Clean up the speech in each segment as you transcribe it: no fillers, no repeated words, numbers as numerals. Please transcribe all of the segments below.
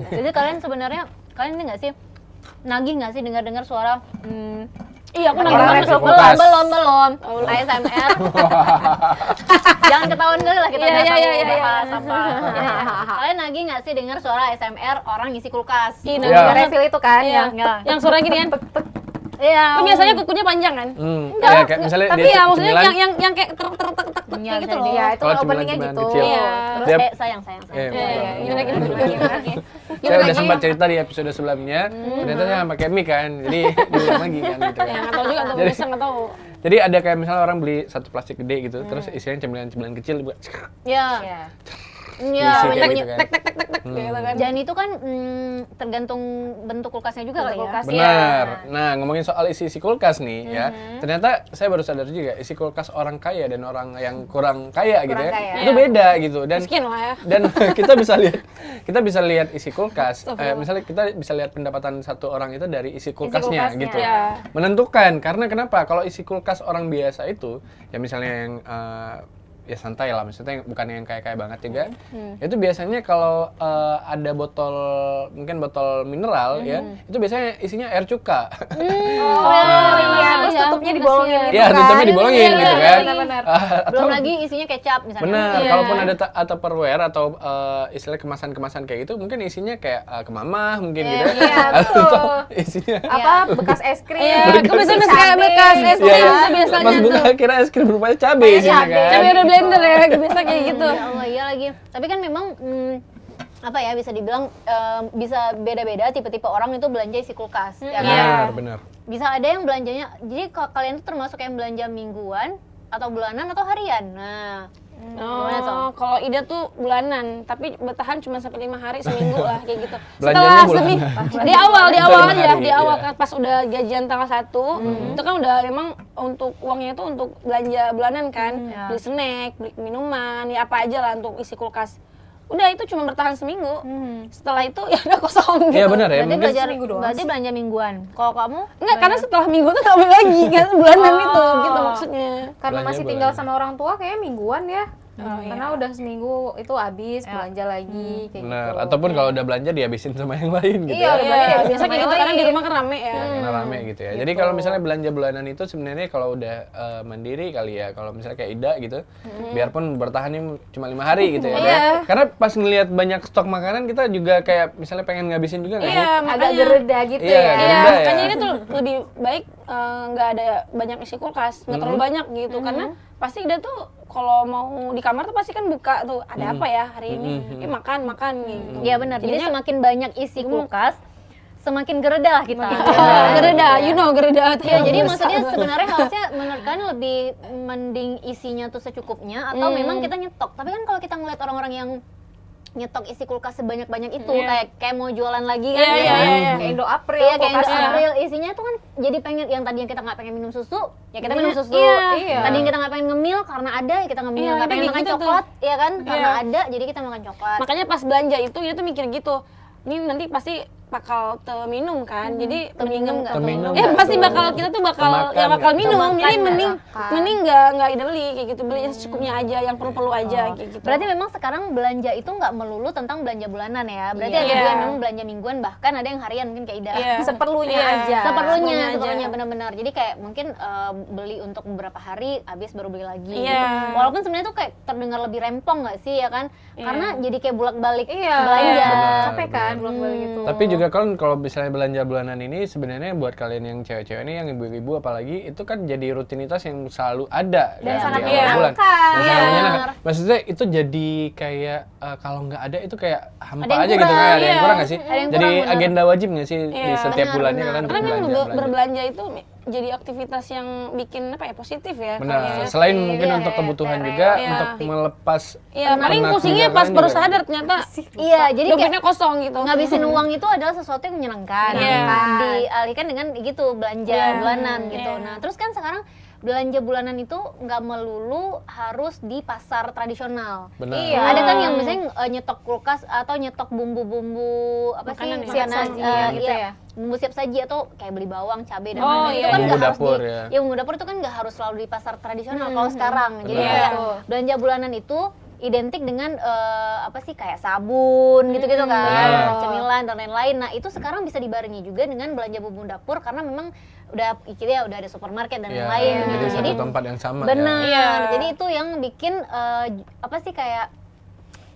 Jadi kalian ini nggak sih nagih nggak sih dengar suara Iya, aku Orang nagih ngasih banget. kulkas. belum ASMR. Jangan ketahuan kali lah kita Iya, nggak iya, tahu iya, iya. bahas apa. Kalian nagih nggak sih dengar suara ASMR orang ngisi kulkas? Iya. Iya. Refill itu kan Iya. Iya. Yang suaranya gini kan. Iya. Itu biasanya kukunya panjang kan? Ya, kayak misalnya Tapi dia ya maksudnya cemilan, yang kayak tek Iya, kayak gitu bisa loh. ya itu Kalau openingnya cemilan-cemilan gitu. kecil. Iya. Terus Dia- sayang. Iya, Iya, iya. gimana? Saya udah sempat cerita di episode sebelumnya, ternyata saya pakai mic kan, jadi diulang lagi kan gitu Ya kan. nggak tahu juga tuh, Jadi- bisa nggak tahu. Jadi ada kayak misalnya orang beli satu plastik gede gitu, terus isinya cemilan-cemilan kecil dibuat. Iya. Iya. Iya. Isi banyak- kayak gitu kan. Tek gitu kan. Dan itu kan tergantung bentuk kulkasnya juga kali ya. Kulkas. Benar. Nah, ngomongin soal isi kulkas nih ya. Ternyata saya baru sadar juga isi kulkas orang kaya dan orang yang kurang kaya gitu ya. kaya. Itu beda gitu dan Miskin lah ya. dan kita bisa lihat isi kulkas. Misalnya kita bisa lihat pendapatan satu orang itu dari isi kulkasnya, kulkasnya. gitu. Iya. Menentukan karena kenapa? Kalau isi kulkas orang biasa itu ya misalnya yang ya santai lah, maksudnya bukan yang kaya-kaya banget juga. Itu biasanya kalau ada mungkin botol mineral ya, itu biasanya isinya air cuka. Oh iya, terus iya. tutupnya dibolongin gitu Iya, kan. tutupnya dibolongin gitu kan. Benar-benar. Belum lagi isinya kecap misalnya. Benar, Iya. kalaupun ada Tupperware atau istilah kemasan-kemasan kayak gitu, mungkin isinya kayak ke mamah mungkin gitu ya. Iya, Atau betul. isinya Apa bekas es krim? Iya, aku biasanya kayak bekas es Iya, krim iya. tuh biasanya Pas buka tuh. kira es krim rupanya cabai isinya cabai. kan. Cabai udah blender ya, biasa kayak gitu. Ya Allah, iya lagi. Tapi kan memang apa ya, bisa dibilang bisa beda-beda tipe-tipe orang itu belanja isi kulkas, ya kan? Benar. Bisa ada yang belanjanya, jadi kalian tuh termasuk yang belanja mingguan atau bulanan atau harian. Nah, gimana tuh? Oh, kalau Ida tuh bulanan, tapi bertahan cuma sampai 5 hari seminggu lah kayak gitu. Belanjanya bulanan. di awal Itu 5 aja, hari, di awal iya. kan pas udah gajian tanggal 1, itu kan udah memang untuk uangnya itu untuk belanja bulanan kan, beli snack, beli minuman, ya apa aja lah untuk isi kulkas. Udah itu cuma bertahan seminggu. Setelah itu ya udah kosong gitu. Iya benar ya, Berarti mungkin belanja seminggu doang berarti sih. belanja mingguan. Kalau kamu? Enggak, karena setelah minggu tuh nggak beli lagi kan bulanan itu gitu maksudnya. Karena Belanja masih bulan. tinggal sama orang tua kayaknya mingguan ya. iya. Karena udah seminggu itu habis belanja lagi kayak benar. gitu. Ataupun kalau udah belanja dihabisin sama yang lain gitu Iya, ya. udah belanja Iya, dihabisin biasa sama kayak gitu yang karena di lain. rumah kan rame ya. Karena rame gitu ya. Jadi kalau misalnya belanja bulanan itu sebenarnya kalau udah mandiri kali ya, kalau misalnya kayak Ida gitu, biarpun bertahannya cuma 5 hari gitu ya. Iya. Karena pas ngelihat banyak stok makanan kita juga kayak misalnya pengen ngabisin juga nggak sih? Iya, Agak makanya. gereda gitu Iya, ya. Iya, Gerenda ya. makanya ini tuh lebih baik nggak ada banyak isi kulkas, nggak terlalu banyak gitu, karena pasti dia tuh kalau mau di kamar tuh pasti kan buka tuh ada apa ya hari ini, makan gitu. Iya benar. Jadi Jadinya- semakin banyak isi kulkas, semakin gereda lah kita. Gereda, you know gereda. Iya, jadi maksudnya sebenarnya harusnya menurut kalian lebih mending isinya tuh secukupnya atau memang kita nyetok. Tapi kan kalau kita ngeliat orang-orang yang nyetok isi kulkas sebanyak-banyak itu kayak mau jualan lagi kan. Iya. Kayak Indo April Iya, kayak Indo kulkasnya. April isinya tuh kan jadi pengen yang tadinya kita nggak pengen minum susu, ya kita minum susu. Iya. Tadinya kita nggak pengen ngemil karena ada, ya kita ngemil. Iya, Nggak pengen kayak makan gitu tuh. coklat, ya kan? Karena Iya. ada, jadi kita makan coklat. Makanya pas belanja itu dia tuh mikir gitu, ini nanti pasti bakal terminum kan, jadi Terminum nggak? Terminum. pasti bakal kita tuh bakal Termakan ya bakal nggak? minum, Termakan jadi nggak? mending nggak ide beli kayak gitu, beli yang secukupnya aja, yang perlu aja kayak gitu. Berarti memang sekarang belanja itu nggak melulu tentang belanja bulanan ya. Berarti Iya. ada juga yang memang belanja mingguan, bahkan ada yang harian mungkin kayak Ida. Iya. Seperlunya Iya. aja. Seperlunya benar-benar. Jadi kayak mungkin beli untuk beberapa hari, habis baru beli lagi. Iya. Gitu. Walaupun sebenarnya tuh kayak terdengar lebih rempong nggak sih ya kan? Karena jadi kayak bolak-balik Iya. belanja. Benar, Capek kan bolak-balik itu. Tapi juga kan kalau misalnya belanja bulanan ini sebenarnya buat kalian yang cewek-cewek ini, yang ibu-ibu apalagi, itu kan jadi rutinitas yang selalu ada Dan kan, sangat di awal bulan. menyenangkan. Dan sangat Iya. menyenangkan. Maksudnya itu jadi kayak kalau nggak ada itu kayak hampa Ada yang aja gitu kurang, kan, ada yang iya. kurang nggak sih? Ada yang Jadi kurang, benar. agenda wajib nggak sih di Iya. setiap Benar, bulannya benar. kalian untuk Karena memang belanja? berbelanja itu jadi aktivitas yang bikin apa ya, positif ya. Benar. kayaknya. Selain mungkin Iya, untuk iya, kebutuhan iya. juga Iya. untuk melepas Iya, paling penat pusingnya juga pas kan baru juga. sadar ternyata Iya, jadi kayak dompetnya kosong gitu. ngabisin uang itu adalah sesuatu yang menyenangkan. Iya. Dialihkan dengan gitu belanja Iya. bulanan gitu. Iya. Nah, terus kan sekarang belanja bulanan itu nggak melulu harus di pasar tradisional. Benar. Iya. Ada kan yang misalnya nyetok kulkas atau nyetok bumbu-bumbu apa Makanan sih ya? makanan, Siap saji gitu ya? bumbu siap saji atau kayak beli bawang, cabai dan Oh, lain-lain. iya, Itu kan bumbu nggak harus dapur, di ya. bumbu dapur itu kan nggak harus selalu di pasar tradisional kalau sekarang. Jadi Benar. kayak Betul. belanja bulanan itu identik dengan apa sih kayak sabun gitu-gitu kan, Benar. cemilan dan lain-lain. Nah, itu sekarang bisa dibarengi juga dengan belanja bumbu dapur karena memang udah udah ada supermarket dan Iya, lain-lain jadi gitu. satu tempat yang sama Benar. ya. Iya. Jadi itu yang bikin apa sih kayak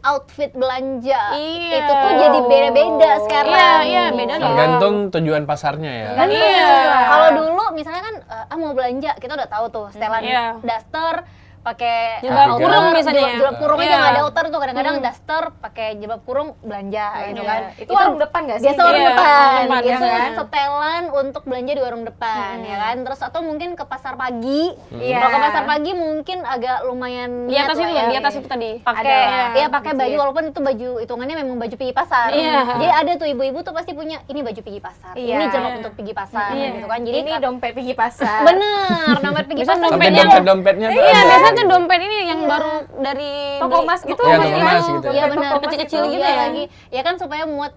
outfit belanja Iya. itu tuh jadi beda-beda sekarang. Iya, iya, beda dong. Tergantung tujuan pasarnya ya. Bener. Iya. Kalau dulu misalnya kan mau belanja, kita udah tahu tuh setelan Iya. daster pakai Jilbab kurung biasanya ya. jilbab kurung aja Iya. nggak ada outer tuh kadang-kadang daster pakai jilbab kurung belanja gitu Iya. kan. Itu warung depan nggak sih? Biasa warung Iya, depan, warung depan, itu ya kan? setelan untuk belanja di warung depan ya kan. Terus atau mungkin ke pasar pagi. Iya. Kalau ke pasar pagi mungkin agak lumayan Di atas niat itu, lah di atas itu tadi. pakai Ada, ya pakai gitu baju ya. walaupun itu baju hitungannya memang baju pergi pasar. Iya. Jadi ada tuh ibu-ibu tuh pasti punya ini baju pergi pasar, Iya. ini jilbab untuk pergi pasar Iya. gitu kan. Jadi Ini dompet pergi pasar. bener dompet pergi Bisa pasar. Sampai dompet yang- dompet-dompetnya tuh Iya, ada. biasanya tuh dompet ini yang baru dari Toko emas gitu Iya, Mas, toko ya? emas gitu. Iya Dompet benar, toko emas kecil-kecil gitu. gitu Iya ya. lagi. Ya kan supaya muat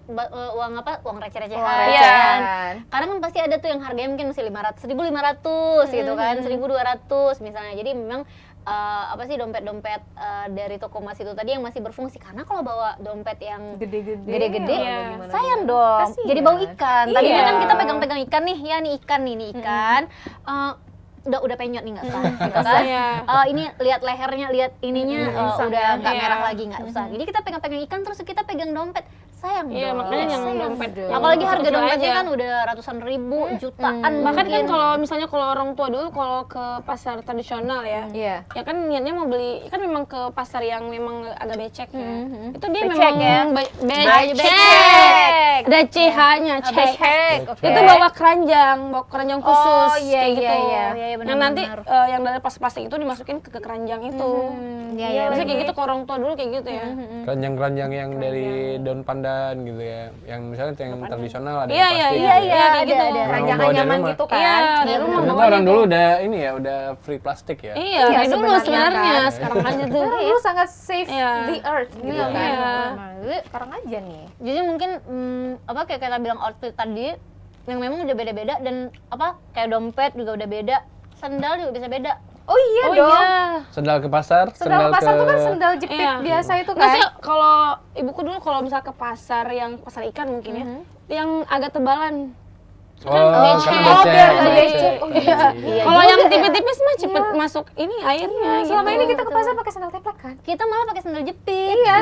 uang apa? Uang recehan. Uang Iya. recehan. Kadang kan pasti ada tuh yang harganya mungkin masih 500, 1.500 gitu kan, 1.200 misalnya. Jadi memang apa sih dompet-dompet dari toko emas itu tadi yang masih berfungsi, karena kalau bawa dompet yang Gede-gede. gede-gede Iya. gimana sayang gimana. dong, Kasihan. jadi bau ikan. Tadinya Iya. kan kita pegang-pegang ikan nih, ya nih ikan nih, ikan. Udah penyot nih nggak usah, gitu kan. Iya. Ini lihat lehernya, lihat ininya Usah udah ya. nggak Iya. merah lagi, nggak usah. Jadi kita pegang-pegang ikan terus kita pegang dompet, sayang Iya, dong. makanya yang Sayang dompet dong. Apalagi harga kecil dompetnya aja. kan udah ratusan ribu, jutaan. Bahkan kan mungkin. kalau misalnya kalau orang tua dulu kalau ke pasar tradisional ya, Iya. ya kan niatnya mau beli, kan memang ke pasar yang memang agak becek ya. Itu dia Becek memang ya? becek. becek. Ada CH-nya, cek. Becek, oke. Itu bawa keranjang khusus Oh, iya, kayak iya, gitu. iya. Iya, iya, Yang nanti benar-benar. yang dari plastik itu dimasukin ke keranjang itu. Iya, iya. Biasanya kayak gitu ke orang tua dulu kayak gitu ya. Keranjang-keranjang yang dari daun pandan gitu ya. Yang misalnya yang tradisional ada Iya, yang iya, plastik. iya, gitu. iya, kayak ada, gitu. ada. Ranjangan bawa dari nyaman rumah. gitu kan. Iya, dari rumah Ternyata bawanya orang tuh. dulu udah ini ya, udah free plastik ya. Iya, kayak dulu sebenarnya sebenarnya. kan. Sekarang aja tuh. Karena dulu sangat save Iya. the earth gitu Iya, kan. iya. Jadi, Sekarang aja nih. jadi mungkin apa kayak kita bilang outfit tadi yang memang udah beda-beda, dan apa kayak dompet juga udah beda, sandal juga bisa beda. Oh iya Oh dong. iya. Sendal ke pasar, Sendal ke pasar tuh kan sendal jepit Iya. biasa itu Nggak sih, kan. kalau ibuku dulu kalau misal ke pasar yang pasar ikan mungkin ya, yang agak tebalan. Oh, becek. karena Oh, becek. biar nggak becek. becek. Oh, iya. Iya Kalau juga yang ya. tipis-tipis mah cepet masuk ini airnya. Selama gitu. ini kita ke pasar pakai sandal teplak kan? Kita malah pakai sandal jepit. Iya.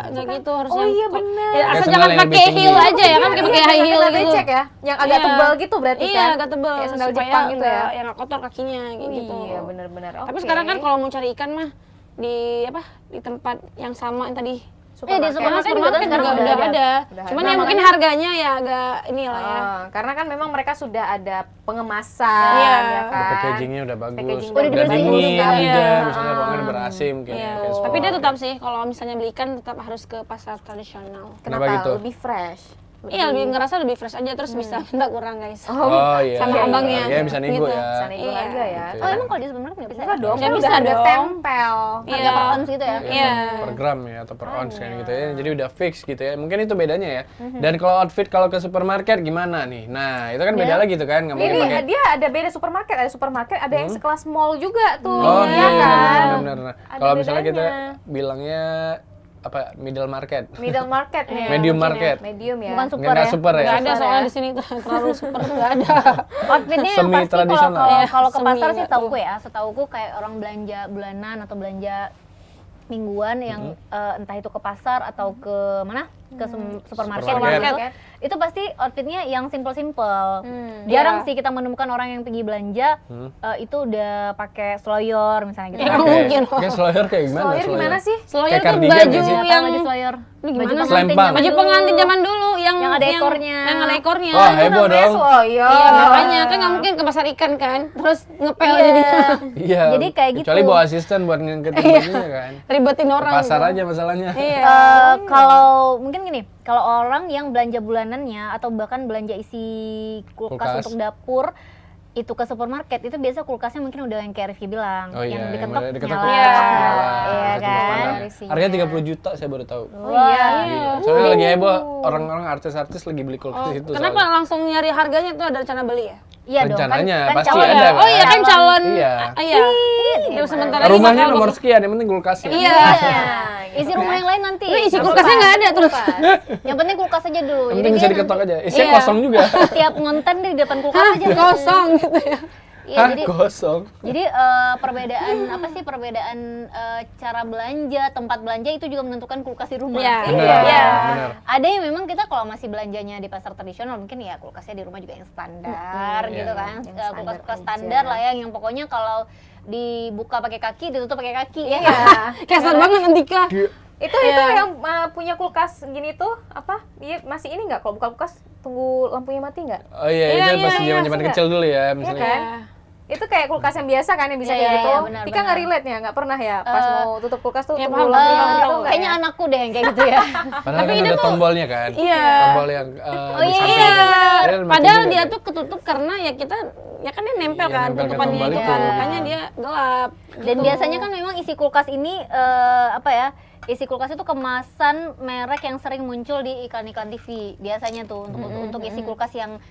Enggak gitu harusnya. Oh iya benar. Ya, asal Kayak jangan sandal yang pakai lebih tinggi. heel aja ya kan, kayak pakai high heel nggak gitu. becek ya? Yang agak Iya. tebal gitu berarti Iya, kan? agak tebal Kayak sandal supaya Jepang gitu ya? yang nggak kotor kakinya kayak Oh gitu. iya benar-benar. Tapi Oke. sekarang kan kalau mau cari ikan mah di apa? Di tempat yang sama yang tadi. Di supermarket. supermarket juga kan Supermarket sekarang udah ada. Udah Cuman ada. ya mungkin harganya ya agak inilah ya. Karena kan memang mereka sudah ada pengemasan, Iya. ya kan? Packagingnya udah bagus, Packaging udah udah dibersihin dingin juga. juga, Iya. misalnya ruangan udah ber-AC mungkin. Iya. ya, kayak Tapi dia supermarket. tetap sih kalau misalnya beli ikan tetap harus ke pasar tradisional. Kenapa Kenapa? gitu? Lebih fresh. Iya, lebih ngerasa lebih fresh aja terus bisa minta kurang guys. Oh iya. Sama iya, abangnya. Iya, bisa nego Gitu. ya. Sana nego Iya. harga ya. Gitu Oh emang kalau di supermarket nggak bisa? Enggak dong, Nggak kan bisa udah ada dong. tempel. Harga Iya. per ons gitu ya? Iya. Per gram ya atau per ounce kan gitu ya. Jadi udah fix gitu ya. Mungkin itu bedanya ya. Dan kalau outfit kalau ke supermarket gimana nih? Nah, itu kan beda lagi tuh kan. Nggak mungkin Ini pakai. dia ada beda supermarket, ada yang sekelas mall juga tuh. Oh ya iya, kan? benar. Ada Kalau misalnya kita bedanya. bilangnya apa middle market, Middle market nih. medium mungkin ya. market. Medium ya. Bukan super Nggak ya? super ya. Nggak ada Super soalnya ya. di sini tuh terlalu super tuh nggak ada. Outfitnya yang Semi pasti tradisional. kalau Iya, kalau ke semi pasar sih nggak tauku ya, setauku kayak orang belanja bulanan atau belanja mingguan yang entah itu ke pasar atau ke mana, ke supermarket, Supermarket. gitu, itu pasti outfitnya yang simple-simple. Hmm. Jarang Iya. sih kita menemukan orang yang pergi belanja itu udah pakai sloyor misalnya gitu. Iya. Oke. mungkin. Kayak sloyer kayak gimana? Sloyer gimana sih? Sloyer Kayak tuh cardigan baju nggak sih? Yang yang baju sloyor, Ini baju gimana? pengantin Selempang. zaman baju dulu. pengantin zaman dulu yang Yang ada ekornya. Yang ada ekornya. Wah, Itu heboh namanya dong. sloyer. Iya, makanya kan nggak mungkin ke pasar ikan kan, terus ngepel Iya. jadi Iya. Jadi kayak Kecuali gitu. bawa asisten buat ngangkatin bajunya kan. ribetin Ke orang. pasar tuh. aja masalahnya. Iya. Kalau mungkin gini, kalau orang yang belanja bulanannya atau bahkan belanja isi kulkas Kulkas. untuk dapur, itu ke supermarket itu biasa kulkasnya mungkin udah yang kayak Rifki bilang, Oh iya, yang yang diketok diketok nyala. Iya. Iya kan? Harganya 30 juta saya baru tahu. Oh iya. Gila. Soalnya lagi heboh orang-orang artis-artis lagi beli kulkas itu. Kenapa soalnya. langsung nyari harganya tuh ada rencana beli ya? Iya dong, Rencananya kan pasti calon. ada, Oh iya kan calon. Iya. Iya. Terus sebentar lagi Rumahnya bakal- nomor sekian, yang penting kulkasnya. Iya. Iya. Isi rumah yang lain nanti. Ini isi kulkasnya nggak ada terus. Yang penting kulkas aja dulu. Yang penting bisa diketok aja. Isinya Iya. kosong juga. Tiap ngonten di depan kulkas Hah, aja. kosong gitu ya. Iya, Hah, jadi kosong. jadi perbedaan apa sih perbedaan cara belanja, tempat belanja itu juga menentukan kulkas di rumah. Iya. Benar, Iya. benar. Ada yang memang kita kalau masih belanjanya di pasar tradisional mungkin ya kulkasnya di rumah juga yang standar gitu Iya. kan. Yang Kulkas-kulkas standar standar lah ya, yang pokoknya kalau dibuka pakai kaki, ditutup pakai kaki. Iya. Kasar banget Antika. Itu yang punya kulkas gini tuh apa? Iya masih ini nggak? Kalau buka kulkas tunggu lampunya mati nggak? Oh iya, Iya, itu iya, masih iya, zaman-zaman iya. kecil dulu ya, Iya misalnya. kan? Itu kayak kulkas yang biasa kan yang bisa Iya, kayak iya, gitu. iya, benar, Tika nggak benar. relate ya, nggak pernah ya pas mau tutup kulkas tuh Ya, tunggu paham, lampunya paham, mati paham. tuh nggak Kayaknya ya? anakku deh yang kayak gitu ya. Padahal kan ada tombolnya kan. Iya. Tombol yang di Iya. samping. Padahal mati Padahal juga dia kan. tuh ketutup karena ya kita ya kan dia nempel Iya, kan nempel ke tutupannya tombol itu itu. kan. Makanya dia gelap. Dan biasanya kan memang isi kulkas ini apa ya? Isi kulkas itu kemasan merek yang sering muncul di iklan-iklan TV. Biasanya tuh untuk isi kulkas yang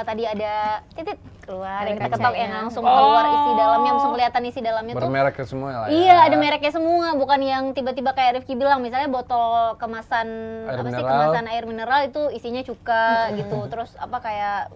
tadi ada titit keluar yang kita ketok yang langsung keluar isi dalamnya, langsung kelihatan isi dalamnya tuh. bermerek ke semua lah ya. Iya, ada mereknya semua, bukan yang tiba-tiba kayak Rifki bilang, misalnya botol kemasan Air apa sih, mineral. kemasan air mineral itu isinya cuka gitu, terus apa kayak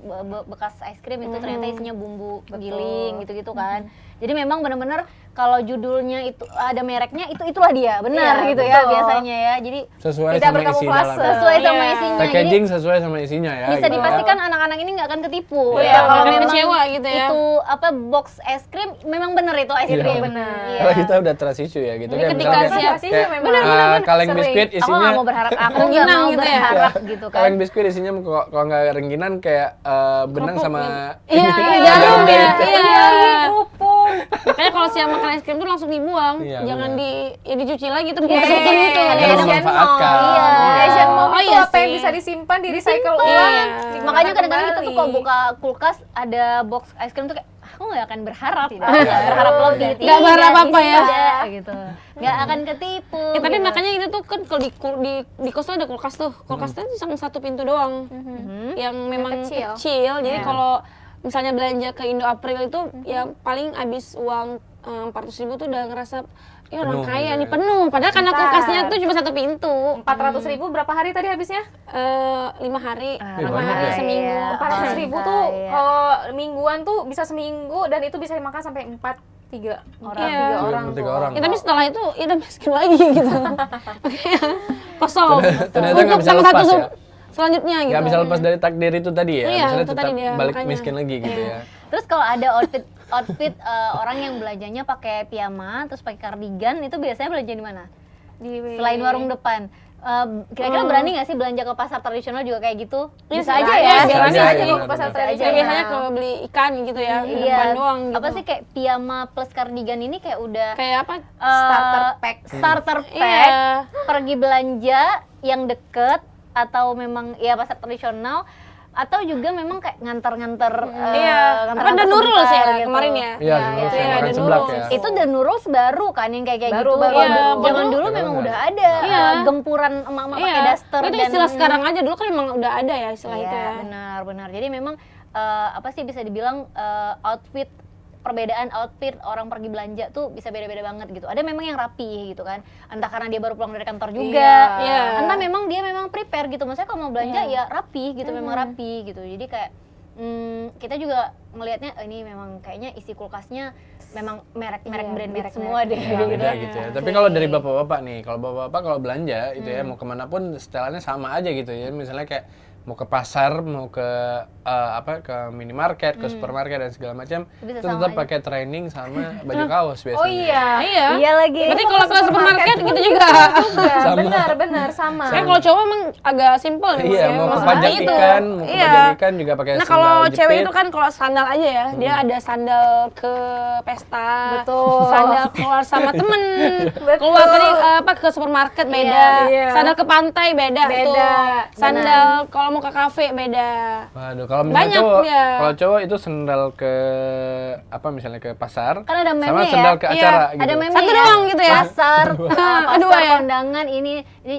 bekas es krim itu ternyata isinya bumbu giling gitu-gitu kan. Jadi memang benar-benar kalau judulnya itu ada mereknya itulah dia, benar Iya, gitu ya betul. biasanya ya. Jadi Sesuai Tidak sama isi berkamuflase. dalamnya. sesuai sama Iya. isinya. Jadi Packaging sesuai sama isinya ya. bisa gitu. dipastikan anak-anak ini nggak akan ketipu. Iya, Ya, nggak kalau akan memang kecewa gitu ya. itu apa box es krim memang bener itu es Iya. krim. Benar. Iya. Kalau kita udah trust issue ya gitu. Jadi Kayak ketika misalnya siap- Pastinya kayak, memang. kaleng Sering. biskuit Aku isinya nggak mau berharap, aku nggak Rengginang mau gitu ya. berharap gitu kan. kaleng biskuit isinya kalau nggak rengginan kayak benang sama Iya, ini, jarum dari ya. itu. Iya. Kerupuk. Makanya kalau siap makan es krim tuh langsung dibuang. Iya, Jangan benar. dicuci lagi terus Iya, dimasukin iya, gitu. iya, Jangan iya. memanfaatkan. Iya. Asian Mom Oh, itu iya apa yang sih. bisa disimpan, di recycle Disimpan. ulang. Iya. digunakan Makanya kadang-kadang kita tuh kembali. kalau buka kulkas ada box es krim tuh kayak aku nggak akan berharap, Tidak. nggak berharap lebih, Nggak berharap apa ya. tidak, gitu, nggak akan ketipu. Tapi gitu. makanya itu tuh kan kalau di kos tuh ada kulkas tuh. Kulkasnya tuh cuma satu pintu doang. Yang memang kecil. kecil. Jadi kalau misalnya belanja ke Indo April itu ya paling habis uang 400.000 tuh udah ngerasa ya orang Penuh kaya gitu nih ya. penuh. Padahal karena Bentar. kulkasnya tuh cuma satu pintu. 400.000 berapa hari tadi habisnya? 5 hari, Iya, 5 banyak hari ya. seminggu. Iya. 400.000 tuh Iya. kalau mingguan tuh bisa seminggu dan itu bisa dimakan sampai 3 orang. Iya. 3 orang Tiga tuh. orang. Ya, tapi setelah itu ya udah miskin lagi gitu. Makanya kosong. Ternyata nggak Untuk bisa sama lepas satu ya. selanjutnya gitu. Nggak bisa lepas dari takdir itu tadi ya. Iya, Misalnya itu tetap tadi dia, balik makanya. miskin lagi gitu Iya. ya. Terus kalau ada outfit orang yang belanjanya pakai piyama terus pakai kardigan itu biasanya belanja di mana? Selain warung depan. Kira-kira berani nggak sih belanja ke pasar tradisional juga kayak gitu? Iya, Bisa bisa aja aja, ya. bisa Bisa aja, aja benar, kok ke pasar benar. Bisa tradisional. aja. Biasanya kalau beli ikan gitu ya, di depan doang gitu. Apa sih kayak piyama plus kardigan ini kayak udah Kayak apa? Starter pack. Starter pack. Iya. Pergi belanja yang deket atau memang ya pasar tradisional atau juga memang kayak nganter-nganter Iya. Apa ada Nurul sih ya kemarin ya? Iya, Iya, dulu iya, saya iya, makan ada seblak Nurul. ya. itu The Nurul baru kan yang kayak Baru, gitu. baru, Kalau baru. zaman Baru. dulu Sekarang memang nggak udah ada. ada Iya. gempuran emak-emak pakai daster itu istilah sekarang aja, dulu kan emang udah ada ya istilah itu ya. benar. Jadi memang apa sih bisa dibilang perbedaan outfit orang pergi belanja tuh bisa beda-beda banget gitu. Ada memang yang rapi gitu kan. Entah karena dia baru pulang dari kantor juga. Iya. Entah memang dia memang prepare gitu. Maksudnya kalau mau belanja ya rapi gitu, memang rapi gitu. Jadi kayak kita juga ngelihatnya ini memang kayaknya isi kulkasnya memang merek-merek Iya, branded merek-merek. semua deh. Ya, beda gitu ya. Tapi kalau dari bapak-bapak nih, kalau bapak-bapak kalau belanja itu ya mau kemana pun setelannya sama aja gitu ya. Misalnya kayak mau ke pasar, mau ke ke minimarket, ke supermarket dan segala macam, Bisa itu sama tetap aja. pakai training sama baju kaos biasanya. Oh iya. Iya. Iya lagi. Berarti kalau ke supermarket gitu juga. Sama. Benar sama. Kayak kalau cowok emang agak simpel nih. Iya, ya. mau ke Maksudnya pajak itu. ikan, mau ke Iya. pajak ikan juga pakai Nah kalau sandal cewek jepit. itu kan kalau sandal aja ya, dia ada sandal ke pesta, Betul. sandal keluar sama temen, Betul. keluar tadi ke supermarket beda, Iya. sandal ke pantai beda, Beda. tuh. Sandal kalau mau mau ke kafe beda. Waduh, kalau misalnya Banyak, cowok, ya. kalau cowok itu sendal ke apa misalnya ke pasar, Kan ada sama meme sendal ya? ke Iya, acara gitu. Ada meme Satu ya? doang gitu ya? Pasar, Kedua pasar ya? kondangan ini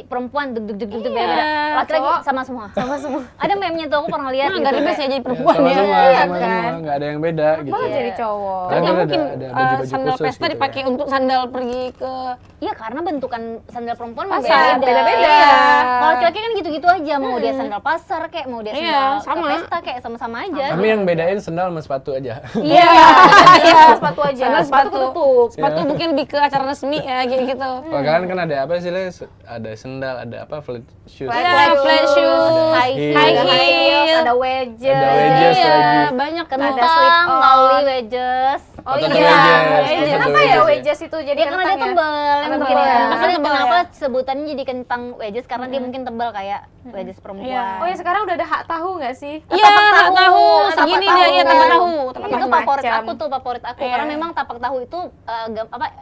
perempuan deg Iya. beda. Laki-laki Cowok. sama semua. Sama semua. Ada meme-nya tuh aku pernah lihat Nah, gitu. nggak ribet ya kayak- jadi perempuan sama ya. semua, Iya sama kan? semua, nggak ada yang beda gitu. Malah jadi cowok. Ada Nggak ada mungkin baju-baju sandal khusus pesta gitu dipakai ya. untuk sandal pergi ke Iya, karena bentukan sandal perempuan Pasar, beda-beda. Iya. Kalau cowoknya kan gitu-gitu aja, mau dia sandal pasar kayak mau dia Iya, sandal ke sama. pesta kayak sama-sama aja. Kami yang bedain sandal sama sepatu aja. Iya. Iya, sepatu aja. Sandal, Sepatu sepatu. ketutup. sepatu mungkin lebih ke acara resmi ya kayak gitu. Kalau kalian kan ada apa sih, Les? Ada sendal, ada apa? Flat shoes. Iya, flat shoes, high heel. heel, high Ada high heels, heel. ada wedges. Ada wedges Iya, lagi. banyak Ada kentang, slip-on. kauli, wedges. Oh Potong iya. wedges, Kenapa potong ya wedges. wedges itu jadi Dia kan ada kentang ya? tebal, Ada mungkin tebal ya. ya. Makanya Tebal kenapa ya. sebutannya jadi kentang wedges karena dia mungkin tebal kayak wedges perempuan. Iya. Oh ya sekarang udah ada hak tahu nggak sih? Iya, tapak tahu. tapak Segini tahu dia, iya kan. tapak tahu. Tapak Itu tahu. favorit Macam. aku tuh, favorit aku Iya. karena memang tapak tahu itu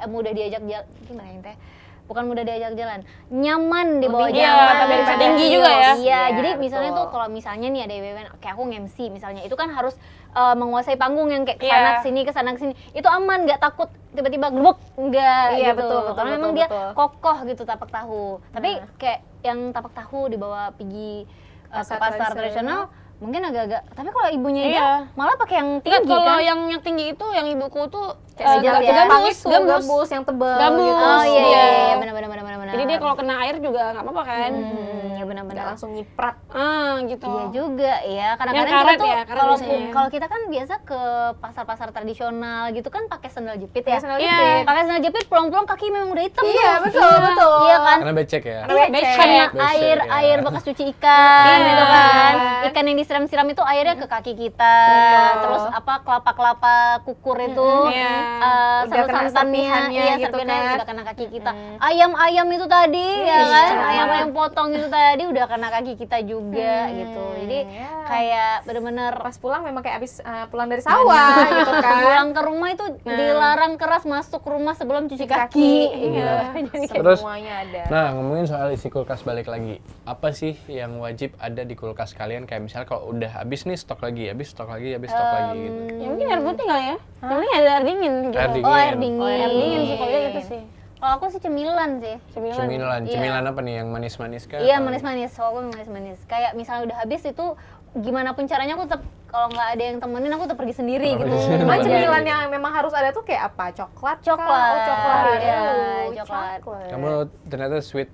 mudah diajak jalan. Gimana ya teh? Bukan mudah diajak jalan, nyaman di bawah Lebih jalan. nyaman daripada tinggi juga ya. Iya, Iya, jadi misalnya betul. tuh kalau misalnya nih ada event kayak aku nge-MC misalnya, itu kan harus menguasai panggung yang kayak Iya. kesana kesini. Itu aman, nggak takut tiba-tiba gebuk, nggak Iya, gitu. betul, Karena betul, memang betul, dia betul. kokoh gitu tapak tahu. Tapi Nah. kayak yang tapak tahu dibawa pergi ke Pasar pasar tradisional mungkin agak-agak. Tapi kalau ibunya Iya. dia malah pakai yang Enggak, tinggi kalau kan. yang tinggi itu yang ibuku tuh Kayak sejarah ya. gambus yang tebel Gambus. gitu. Oh iya, Iya. iya, benar. Jadi dia kalau kena air juga nggak apa-apa kan. ya Nggak benar-benar. langsung nyiprat. Gitu. Iya juga ya. Kadang-kadang Yang karet kita tuh ya, karet kalau biasanya. kalau kita kan biasa ke pasar-pasar tradisional gitu kan pakai sandal jepit Pakai ya. sandal Iya. jepit. Pakai sandal jepit pulang-pulang kaki memang udah hitam Iya, tuh. betul, betul. Iya kan? Karena becek ya. Karena Iya, becek. karena Becek, air ya. air bekas cuci ikan Iya. gitu kan. Ikan yang disiram-siram itu airnya ke kaki kita. Betul. Terus apa kelapa-kelapa kukur itu Iya. Udah kena santannya, serpihannya iya, gitu serpihannya kan. udah kena kaki kita. Ayam-ayam itu tadi ya kan, Iya. ayam-ayam potong itu tadi udah kena kaki kita juga gitu. Jadi ya. kayak bener-bener Pas pulang memang kayak abis pulang dari sawah gitu kan. pulang ke rumah itu dilarang keras masuk rumah sebelum cuci kaki. Iya. Jadi Terus- semuanya ada. Nah, ngomongin soal isi kulkas balik lagi. Apa sih yang wajib ada di kulkas kalian? Kayak misalnya kalau udah habis nih stok lagi, habis stok lagi gitu. Ya mungkin air putih kali ya. Yang penting ada air dingin gitu. Air dingin. Oh, air dingin. Air dingin sih kalau dia gitu sih. Kalau aku sih cemilan sih. Cemilan, Iya. cemilan apa nih? Yang manis-manis kah? Iya, Atau- manis-manis. Kalau aku manis-manis. Kayak misalnya udah habis itu gimana pun caranya aku tetap kalau nggak ada yang temenin aku tetap pergi sendiri Oh, gitu. pergi sendiri. Cuma Iya. cemilan yang memang harus ada tuh kayak apa? Coklat? kah? Coklat. Oh, coklat. Iya, Oh, coklat. Kamu ternyata sweet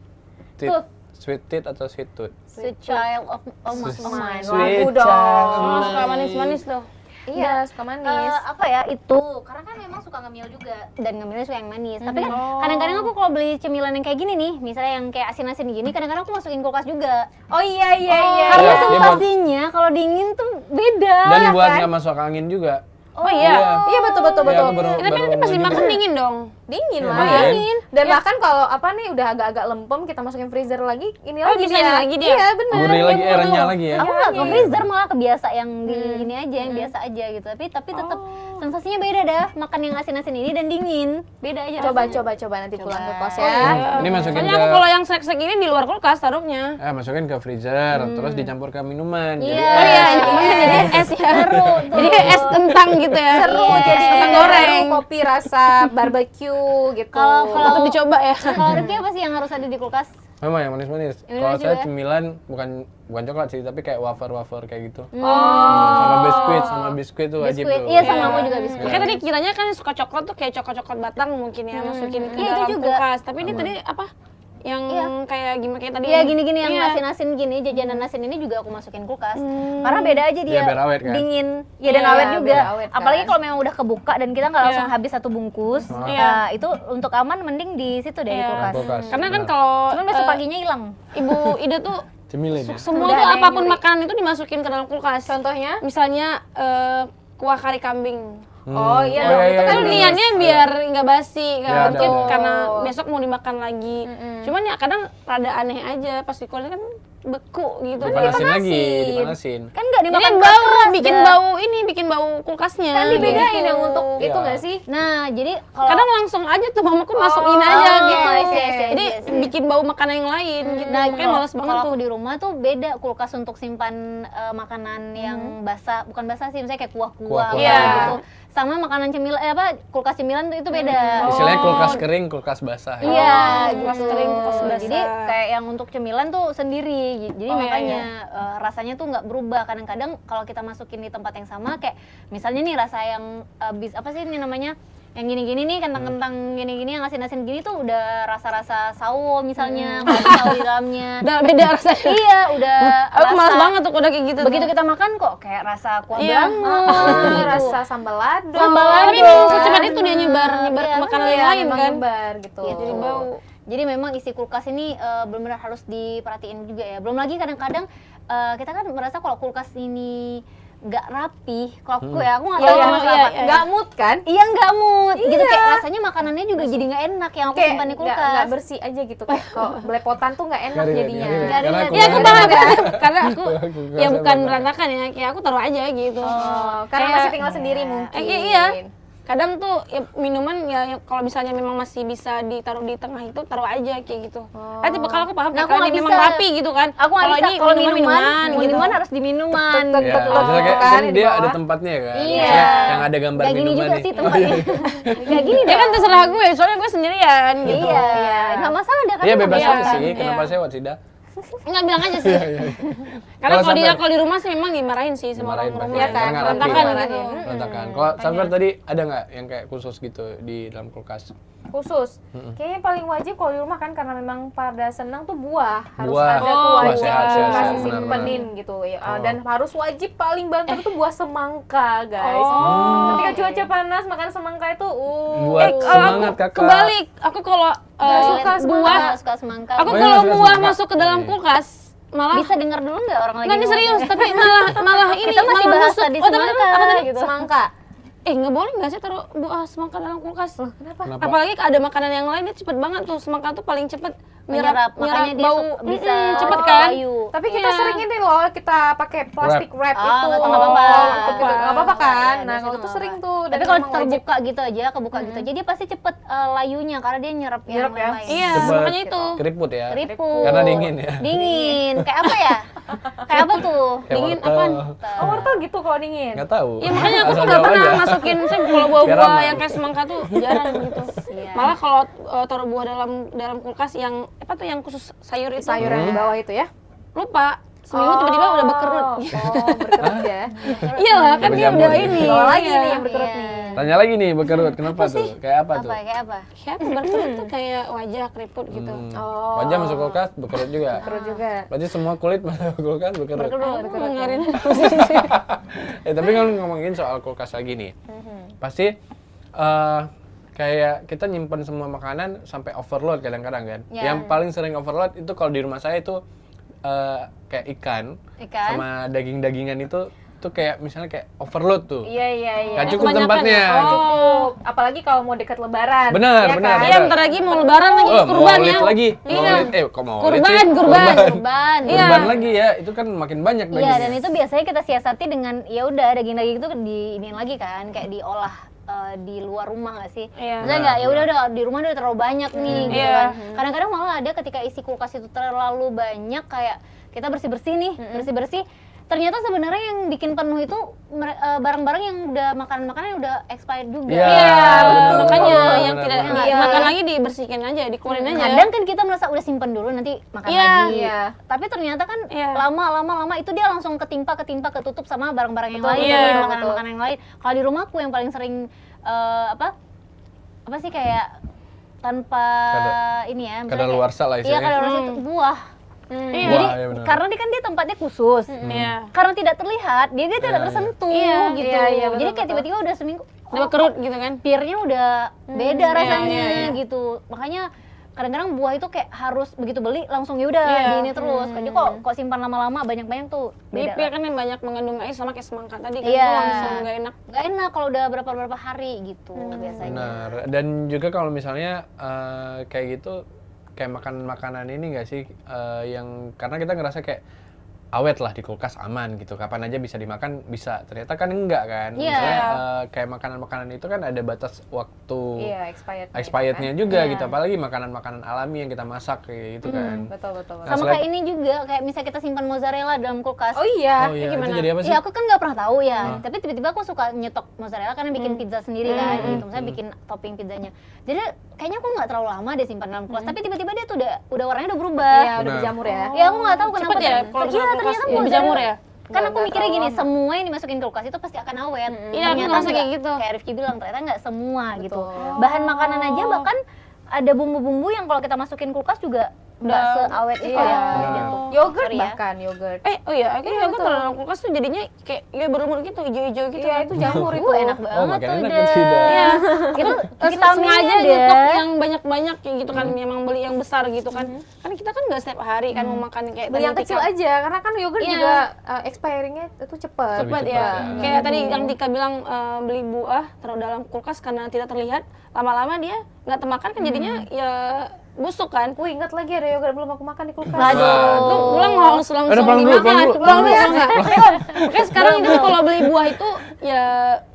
teeth. Tooth. Sweet teeth atau sweet tooth? Sweet child of mine. Mine. Sweet Lagu dong. child. Oh, suka manis-manis tuh. Iya, suka manis. Apa ya itu karena kan memang suka ngemil juga dan ngemilnya suka yang manis tapi kan kadang-kadang aku kalau beli cemilan yang kayak gini nih misalnya yang kayak asin-asin gini kadang-kadang aku masukin kulkas juga Oh iya iya iya. karena Iya, dia buat- sensasinya kalau dingin tuh beda Dan buat kan? nggak masuk angin juga. Oh iya. Iya betul betul Iya, betul. aku baru- Tapi nanti baru pas ngeh dimakan juga. dingin dong. Dingin Iya, lah. dingin. Dan bahkan kalau apa nih udah agak-agak lempem kita masukin freezer lagi, ini Oh, lagi bisa dia. lagi dia? Iya benar. Gurih lagi, renyah lagi ya. aku nggak ke freezer malah kebiasa yang di ini aja yang biasa aja gitu tapi tetap sensasinya beda dah makan yang asin-asin ini dan dingin beda aja Coba rasanya. coba nanti pulang ke kos Oh, ya. iya. Ini masukin Soalnya ke aku kalau yang snack-snack ini di luar kulkas taruhnya. masukin ke freezer, terus dicampur ke minuman. Jadi Iya. Oh iya, es. jadi es ya. Seru tuh. Jadi es kentang gitu ya. Seru Iya. jadi Kentang baru goreng. kopi rasa barbecue gitu. Kalau Untuk dicoba ya. kalau Rifki apa sih yang harus ada di kulkas Memang yang manis-manis. Ini Kalau aja saya ya? cemilan bukan coklat sih, tapi kayak wafer-wafer kayak gitu. oh Sama biskuit tuh wajib biskuit tuh. iya sama aku juga biskuit Makanya tadi kiranya kan suka coklat tuh kayak coklat-coklat batang mungkin ya masukin ke Iya, itu dalam juga. kulkas. Tapi ini tadi apa? Yang kayak gimana kayak tadi? Iya gini-gini yang Iya. asin-asin gini, jajanan asin ini juga aku masukin kulkas. Karena beda aja dia. Iya, biar awet kan? Dingin. Ya dan Iya, awet juga. biar awet kan. Apalagi kalau memang udah kebuka dan kita nggak langsung Iya. habis satu bungkus. Iya. Itu untuk aman mending di situ deh di Iya. kulkas. Kulkas. Karena kan Benar. kalau Cuman besok paginya hilang. Ibu Ida tuh Cemilin ya. semua Udah tuh ada yang apapun nyuri. makanan itu dimasukin ke dalam kulkas. Contohnya? Misalnya kuah kari kambing. Oh iya, Oh, iya, itu iya, kan Kan iya. niatnya biar nggak basi, Iya, nggak ada, mungkin ada. karena besok mau dimakan lagi. Cuman ya kadang rada aneh aja pas dikeluarin kan beku gitu. Dipanasin lagi, dipanasin. Kan nggak Jadi dimakan kan keras bau, bikin dah. bau ini, bikin bau kulkasnya. kan dibedain gitu. yang untuk itu Iya. nggak sih? Nah, jadi kalau Kadang langsung aja tuh mamaku masukin Oh, aja iya, gitu. iya, iya, iya, Jadi iya, iya. bikin bau makanan yang lain gitu. Nah, Makanya males banget kalau tuh. aku di rumah tuh beda kulkas untuk simpan makanan yang basah, bukan basah sih, misalnya kayak kuah-kuah Kuah-kuah. Iya. gitu. Sama makanan cemilan kulkas cemilan tuh itu beda. Istilahnya kulkas kering, kulkas basah. Ya. Iya, kulkas gitu. kering, kulkas basah. Jadi kayak yang untuk cemilan tuh sendiri. Jadi Oh, iya, makanya rasanya tuh nggak berubah. Kadang-kadang kalau kita masukin di tempat yang sama, kayak misalnya nih rasa yang apa sih ini namanya? Yang gini-gini nih, kentang-kentang gini-gini, yang asin-asin gini tuh udah rasa-rasa sawo misalnya, kalau ada sawo di dalamnya. Udah beda rasanya. Iya, udah Aku males rasa. banget tuh udah kayak gitu. Begitu kita makan kok kayak rasa kuah Iya. banget. gitu. Rasa sambal lado. Sambal Tapi lado. memang secepat itu dia nyebar Iya, ke makanan Iya, yang lain memang kan. nyebar gitu. Gitu. Jadi bau. Jadi memang isi kulkas ini benar-benar harus diperhatiin juga ya. Belum lagi kadang-kadang kita kan merasa kalau kulkas ini nggak rapi. Kalau aku ya, aku nggak tahu Iya, sama iya, apa. iya. Nggak mood kan? Iya nggak mood. Gitu Iya. kayak rasanya makanannya juga jadi nggak enak yang aku Kayak simpan di nggak kulkas. bersih aja gitu. Kayak kalau belepotan tuh nggak enak Garing, jadinya. garing. Garing, Karena garing. Iya aku kulkas- paham karena aku Kulkas ya bukan berantakan. berantakan ya, kayak aku taruh aja gitu. Oh, karena Kayak- masih tinggal sendiri mungkin. Iya. Kadang tuh ya, minuman ya kalau misalnya memang masih bisa ditaruh di tengah itu taruh aja kayak gitu. Oh. Tapi kalau aku paham Nah, aku karena nggak dia memang bisa. rapi gitu kan. Aku nggak bisa ini kalau minuman gitu. harus di minuman. Tek, Ya, tek, tek, maksudnya kayak kan, kan di dia bawah. ada tempatnya kan. Iya. Maksudnya yang ada gambar Kayak gini minuman juga nih. sih Oh, tempatnya. iya. Kayak gini Ya dong. kan terserah gue, soalnya gue sendirian gitu. Iya, nggak masalah deh kan. Iya bebas Iya, aja sih. iya. Kenapa sewot sih dah? Enggak bilang aja sih. Karena Kalau kalau sampai- di rumah sih memang dimarahin sih sama Dimarahin orang pasti. rumah. Iya kan, Karena nggak rapi berantakan kan. gitu. Berantakan. Kalau Samper tadi ada nggak yang kayak khusus gitu di dalam kulkas? Khusus. Kayaknya paling wajib kalau di rumah kan karena memang pada senang tuh buah. Harus Buah. ada tuh Oh, wajib sehat, sehat, kasih sehat, benar, simpenin gitu ya. Oh. Dan harus wajib paling bantu itu buah semangka, guys. Oh. Ketika cuaca panas makan semangka itu Buat Kalau semangat aku kakak. kebalik, aku kalau Nggak suka buah, nggak suka semangka. aku Oh, iya, kalau nggak suka buah semangka. masuk ke dalam Iya. kulkas malah Bisa dengar dulu nggak orang lagi nggak ini ngomong? serius, tapi malah ini Kita masih malah bahas busuk. tadi Oh, tapi semangka apa tadi? gitu. semangka. Nggak boleh nggak sih taruh buah semangka dalam kulkas? Kenapa? Kenapa? Apalagi ada makanan yang lain dia cepet banget tuh, semangka tuh paling cepet Menyerap, makanya dia bau. bisa cepet oh, kan? layu. Tapi kita Iya. sering ini loh, kita pakai plastic wrap Ah, itu. nggak apa-apa. Nggak apa-apa kan? Iya, Nah, biasanya kalau itu nggak sering apa-apa. tuh. dan Tapi kalau memang wajib. terbuka gitu aja, kebuka gitu aja, dia pasti cepet layunya karena dia nyerap yang Nyerap ya? lain. Iya, Cepet. makanya itu. Keriput ya. Keriput. Karena dingin ya. Dingin. Kayak apa ya? Kayak apa tuh? Kayak Dingin wortel. apaan? Oh, wortel gitu kalau dingin. Nggak tahu. Ya makanya aku Asal tuh nggak jawab pernah aja. masukin sih kalau Biar buah-buah aman. yang kayak semangka tuh jarang gitu. Iya. Malah kalau taruh buah dalam kulkas yang apa tuh yang khusus sayur itu Sayur yang di bawah itu ya. lupa seminggu tiba-tiba udah berkerut. Oh, berkerut ya. Iya lah kan dia Berjamur udah ya? ini. Bawa lagi Iya. nih yang berkerut Iya. nih. Tanya lagi nih berkerut. Kenapa tuh? Kayak apa tuh? Kayak apa? Kayak berkerut tuh kayak wajah keriput gitu. Oh. Wajah masuk kulkas berkerut juga. Berkerut juga. Berarti semua kulit masuk kulkas berkerut. Aku ngarin. Tapi kalau ngomongin soal kulkas lagi nih, pasti kayak kita nyimpen semua makanan sampai overload kadang-kadang kan. Ya. Yang paling sering overload itu kalau di rumah saya itu kayak ikan Ikan. sama daging-dagingan itu tuh kayak misalnya kayak overload tuh. Iya, iya, iya. Nggak cukup kebanyakan tempatnya. ya? Oh. Cukup. Apalagi kalau mau dekat lebaran. Benar, ya benar. kan? Iya, bentar lagi mau lebaran lagi Oh, kurban maulid ya. lagi. Iya. Maulid, kok maulid Kurban, sih? kurban. Kurban. Iya. Kurban lagi ya, itu kan makin banyak Iya, dagingnya. dan itu biasanya kita siasati dengan ya udah daging-daging itu di iniin lagi kan, kayak diolah di luar rumah nggak sih? Iya. Misalnya nggak, ya udah di rumah udah terlalu banyak nih, gitu Iya. kan. Kadang-kadang malah ada ketika isi kulkas itu terlalu banyak, kayak kita bersih-bersih nih, bersih-bersih. Ternyata sebenarnya yang bikin penuh itu barang-barang yang udah makanan-makanan yang udah expired juga. Iya, Betul, makanya benar, yang benar, tidak benar. dimakan lagi dibersihkan aja, dikeluarin aja. Kadang kan kita merasa udah simpen dulu nanti makan Iya. lagi. Iya. Tapi ternyata kan Iya. lama itu dia langsung ketimpa ketutup sama barang-barang yang Betul, lain, iya, makanan-makanan yang lain. Kalau di rumahku yang paling sering apa sih kayak tanpa ini ya, misalnya Kadaluarsa lah Iya, istilahnya. kadaluarsa itu buah. Iya. Jadi Wah, iya benar. karena dia kan dia tempatnya khusus. Iya. Karena tidak terlihat, dia tidak Iya. tersentuh Iya, gitu. iya, iya, betul, Jadi kayak betul. tiba-tiba udah seminggu Udah kerut gitu kan. pirnya udah beda iya, rasanya iya, iya. gitu. Makanya kadang-kadang buah itu kayak harus begitu beli langsung ya udah Iya. di ini terus. Jadi kok simpan lama-lama banyak-banyak tuh Jadi beda. pir kan yang banyak mengandung air sama kayak semangka tadi kan Iya. itu langsung nggak enak. Nggak enak kalau udah berapa hari gitu biasanya. Benar. Dan juga kalau misalnya kayak gitu, kayak makan makanan ini nggak sih yang karena kita ngerasa kayak awet lah di kulkas aman gitu, kapan aja bisa dimakan bisa, ternyata kan enggak kan. Iya. Misalnya kayak makanan-makanan itu kan ada batas waktu Iya, expirednya juga Iya. gitu, apalagi makanan-makanan alami yang kita masak kayak gitu kan. Betul, betul, betul. Nah, Sama selain- kayak ini juga, kayak misalnya kita simpan mozzarella dalam kulkas. Oh iya. Oh iya, gimana? itu jadi apa sih? Ya aku kan nggak pernah tahu ya, tapi tiba-tiba aku suka nyetok mozzarella karena bikin pizza sendiri kan, gitu. Misalnya bikin topping pizzanya. Jadi kayaknya aku nggak terlalu lama deh simpan dalam kulkas, tapi tiba-tiba dia tuh udah warnanya udah berubah. Iya, udah Benar. berjamur ya. Ya aku nggak tahu kenapa. Cepet ya kalau Iya, misalnya kulkas ternyata ya, mozzarella- berjamur ya? Kan aku Nggak mikirnya terlalu gini, lama. semua yang dimasukin kulkas itu pasti akan awet. Iya, aku Ternyata ngerasa kayak nggak. gitu. Kayak Rifki bilang, ternyata nggak semua gitu. Betul. Bahan makanan aja bahkan ada bumbu-bumbu yang kalau kita masukin kulkas juga nggak Udah- seawet itu Iya. ya. Benar. Gitu. Yogurt Sorry ya. bahkan, yogurt. Oh iya, akhirnya aku taruh dalam kulkas tuh jadinya kayak ya berumur gitu, hijau-hijau gitu. Iya, itu jamur itu. Enak Oh, banget makin tuh enak udah. kan sih, dah. Iya. Itu Sengaja vitaminnya nyetok deh. yang banyak-banyak kayak gitu kan, memang beli yang besar gitu kan. Kan kita kan nggak setiap hari kan mau makan kayak Beli yang tadi kecil Tika. aja, karena kan yogurt Iya. juga expiringnya itu cepet. Lebih Cepat cepat ya. ya. Kayak tadi yang Tika bilang beli buah taruh dalam kulkas karena tidak terlihat, lama-lama dia nggak termakan kan jadinya ya busuk kan. Wih, ingat lagi ada yogurt belum aku makan di kulkas. Waduh. Tuh pulang langsung Udah, pulang dulu, dimakan. pulang dulu. Makanya sekarang itu kalau beli buah itu ya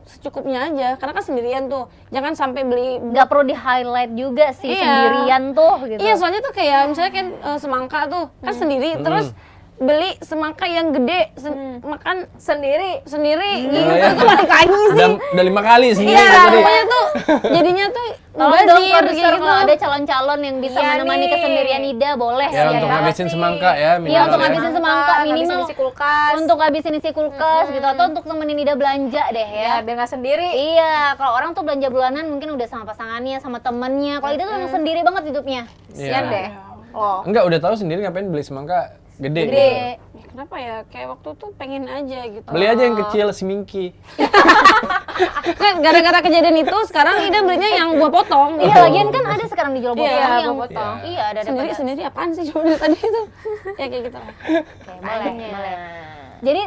secukupnya aja, karena kan sendirian tuh. Jangan sampai beli Nggak perlu di highlight juga sih Iya. sendirian tuh gitu. Iya, soalnya tuh kayak misalnya kan semangka tuh kan sendiri, terus beli semangka yang gede makan Sendiri. sendiri gitu. iya. Itu balik lagi sih. Udah 5 kali sendiri Iya, tadi. pokoknya tuh jadinya tuh Tolong mubazir dong kayak produser gitu. kalau ada calon-calon yang bisa Iya menemani nih. kesendirian Ida boleh Ya, sih untuk ya. ngabisin semangka ya, Iya, minimal untuk ya. ngabisin semangka minimal ngabisin isi kulkas. untuk ngabisin isi kulkas gitu, atau untuk temenin Ida belanja deh ya, ya. biar nggak sendiri. Iya, kalau orang tuh belanja bulanan mungkin udah sama pasangannya, sama temennya. Kalau Ida tuh emang sendiri banget hidupnya. Sian Iya. deh. Oh. Enggak, udah tahu sendiri ngapain beli semangka gede. Gede. Gitu. Ya, kenapa ya? Kayak waktu tuh pengen aja gitu. Beli aja yang kecil semingki. Kan gara-gara kejadian itu sekarang Ida belinya yang buah potong. Iya, lagian kan ada sekarang dijual Iya, botol yang buah potong. Iya, ada Sendiri daripada. sendiri apaan sih cuma dari tadi itu? Ya kayak gitu lah. Oke, boleh. Jadi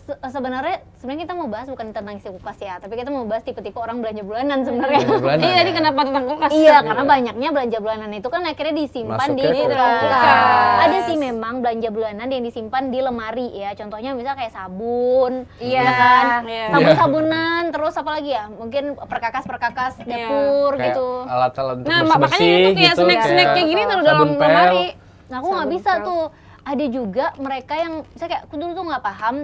sebenarnya kita mau bahas bukan tentang isi kulkas ya, tapi kita mau bahas tipe-tipe orang belanja bulanan sebenarnya. Belanja bulanan. Iya, jadi kenapa tentang kulkas? Iya, karena banyaknya belanja bulanan itu kan akhirnya disimpan Masuk di ke kulkas. kulkas. Ada sih memang belanja bulanan yang disimpan di lemari ya. Contohnya misal kayak sabun, Iya. ya kan? Iya. Sabun-sabunan, terus apa lagi ya? Mungkin perkakas-perkakas dapur Kayak gitu. alat-alat untuk Nah, bersih-bersih makanya itu kayak gitu, snack-snack kayak gini taruh dalam sabun pel. lemari. Nah, aku nggak bisa tuh. Ada juga mereka yang, misalnya kayak aku dulu tuh nggak paham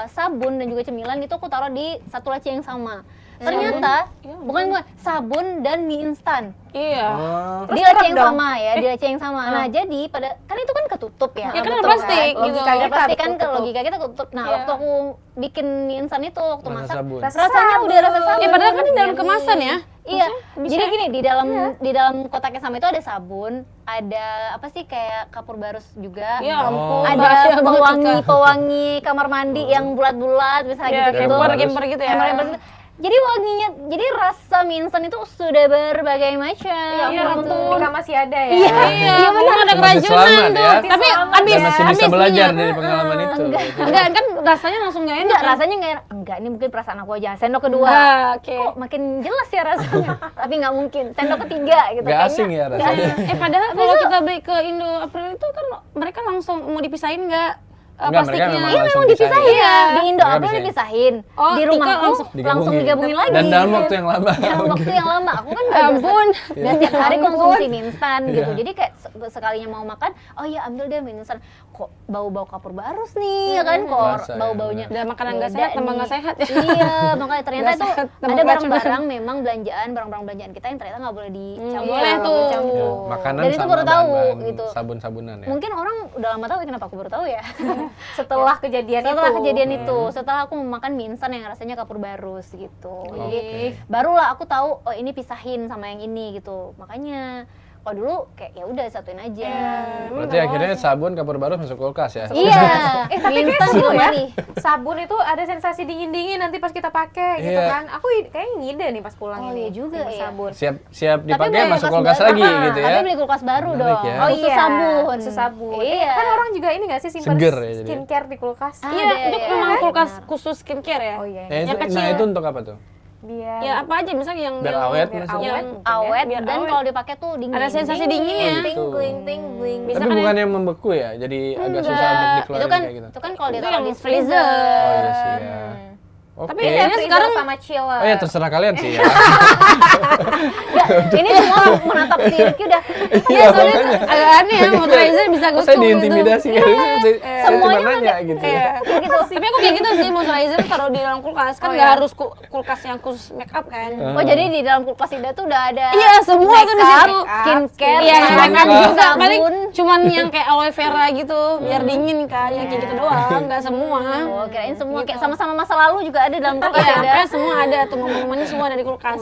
sabun dan juga cemilan itu aku taruh di satu laci yang sama. Ternyata bukan sabun dan mie instan. Iya. Oh. Di laci yang sama ya, di laci yang sama. Nah, jadi pada kan itu kan ketutup ya. Ya kan Betul plastik gitu. Logika Ada kita plastik kan, ketutup. logika kita ketutup. Nah, Iya. waktu aku bikin mie instan itu waktu Rasa masak, sabun. rasanya udah rasa sabun. Ya padahal kan di dalam kemasan ya. Iya, Bisa. jadi gini di dalam kotaknya sama itu ada sabun, ada apa sih kayak kapur barus juga, Ya ampun. ada bahaya banget, Tika. pewangi kamar mandi yang bulat-bulat misalnya Iya, gitu-gitu. kemper-kemper gitu ya. Kemper-kemper gitu. Jadi wanginya, jadi rasa mie instan itu sudah berbagai macam. Ya ampun, Tika masih ada ya. Iya, bener ada Masih keracunan selamat tuh. ya. Tapi Selamat habis Dan masih bisa habis belajar minyak. dari pengalaman itu. Enggak, kan rasanya langsung enggak enak. Enggak, rasanya enggak enak. Enggak, ini mungkin perasaan aku aja. Sendok kedua. Oke. Kok makin jelas ya rasanya. Tapi nggak mungkin. Sendok ketiga gitu. Nggak asing ya Nggak rasanya. asing. Padahal kalau kita beli ke Indo April itu kan mereka langsung mau dipisahin enggak Enggak, mereka plastiknya? memang Iya, langsung memang dipisahin. Iya. Di Indo Mereka April pisahin. dipisahin. Oh, Di Tika rumahku langsung langsung digabungin lagi. Dan dalam waktu yang lama. Dalam waktu yang lama. Aku kan udah Ampun. udah setiap hari konsumsi mie instan gitu. Iya. Jadi kayak sekalinya mau makan, oh iya ambil deh mie instan. Kok bau-bau kapur barus nih, ya kan? Kok Rasa, ya, bau-baunya. Udah makanan nggak beda sehat, tambah nih. nggak sehat ya. Iya, makanya ternyata Nggak itu sehat, tambah ada keracunan. barang-barang memang barang-barang belanjaan kita yang ternyata nggak boleh dicampur. boleh nggak tuh. dicampur. Ya, makanan Dan itu sama baru tahu bahan-bahan gitu. sabun-sabunan ya. Mungkin orang udah lama tahu, kenapa aku baru tahu ya? Setelah kejadian Setelah itu. kejadian itu, setelah aku makan mie instan yang rasanya kapur barus gitu. Jadi barulah aku tahu oh ini pisahin sama yang ini gitu. Makanya kalau dulu kayak ya udah satuin aja. Berarti akhirnya sabun kapur barus masuk kulkas ya. Iya. Tapi mie kayak instan di seru ya. lemari. Sabun itu ada sensasi dingin-dingin nanti pas kita pakai gitu Iya. kan. Aku kayaknya ngide nih pas pulang Oh, ini. iya juga sama ya. sabun. Siap dipakai beli masuk kulkas baru. lagi gitu ya. Tapi beli kulkas baru Menarik dong. ya. Oh Khusus iya, sabun. khusus sabun. Iya. Kan orang juga ini nggak sih simpan Seger ya jadi. skincare di kulkas? Ah, Iya, ada, itu ya. memang kulkas Benar. khusus skincare ya. Oh iya. Nah, itu, Yang kecil. nah itu untuk apa tuh? Biar Ya apa aja misalnya yang Biar awet biar maksudnya. awet. yang Awet Biar dan awet. kalau dipakai tuh dingin. Ada sensasi dinginnya. Oh, gitu. Ting, ting, ting. bisa Tapi kan bukan ya? yang membeku ya, jadi agak susah Enggak, untuk itu dikeluarin kan kayak gitu. itu kan kalau Itu ditaruh yang di freezer. freezer. Oh iya sih ya. Oke. Tapi Ini ya, freezer sekarang sama chiller. Oh ya terserah kalian sih ya. Ini semua menatap si Rifki udah Iya makanya. agak aneh ya, moisturizer bisa Kok gosong saya gitu. diintimidasi ya? Saya cuma nanya gitu ya. Iya. gitu. Tapi aku kayak gitu sih, moisturizer taruh di dalam kulkas. Kan nggak harus kulkas yang khusus make up kan. Oh jadi di dalam kulkas Ida tuh udah ada Iya, semua tuh di makeup, situ. skincare, Iya, Semua make up makeup. juga. Paling sabun. cuman yang kayak aloe vera gitu, biar dingin kan. Yang kayak gitu doang, nggak semua. Oh, kirain semua Gitu. kayak sama-sama masa lalu juga ada dalam kulkas Iya, ya. kayak semua ada tuh, momen-momennya semua ada di kulkas.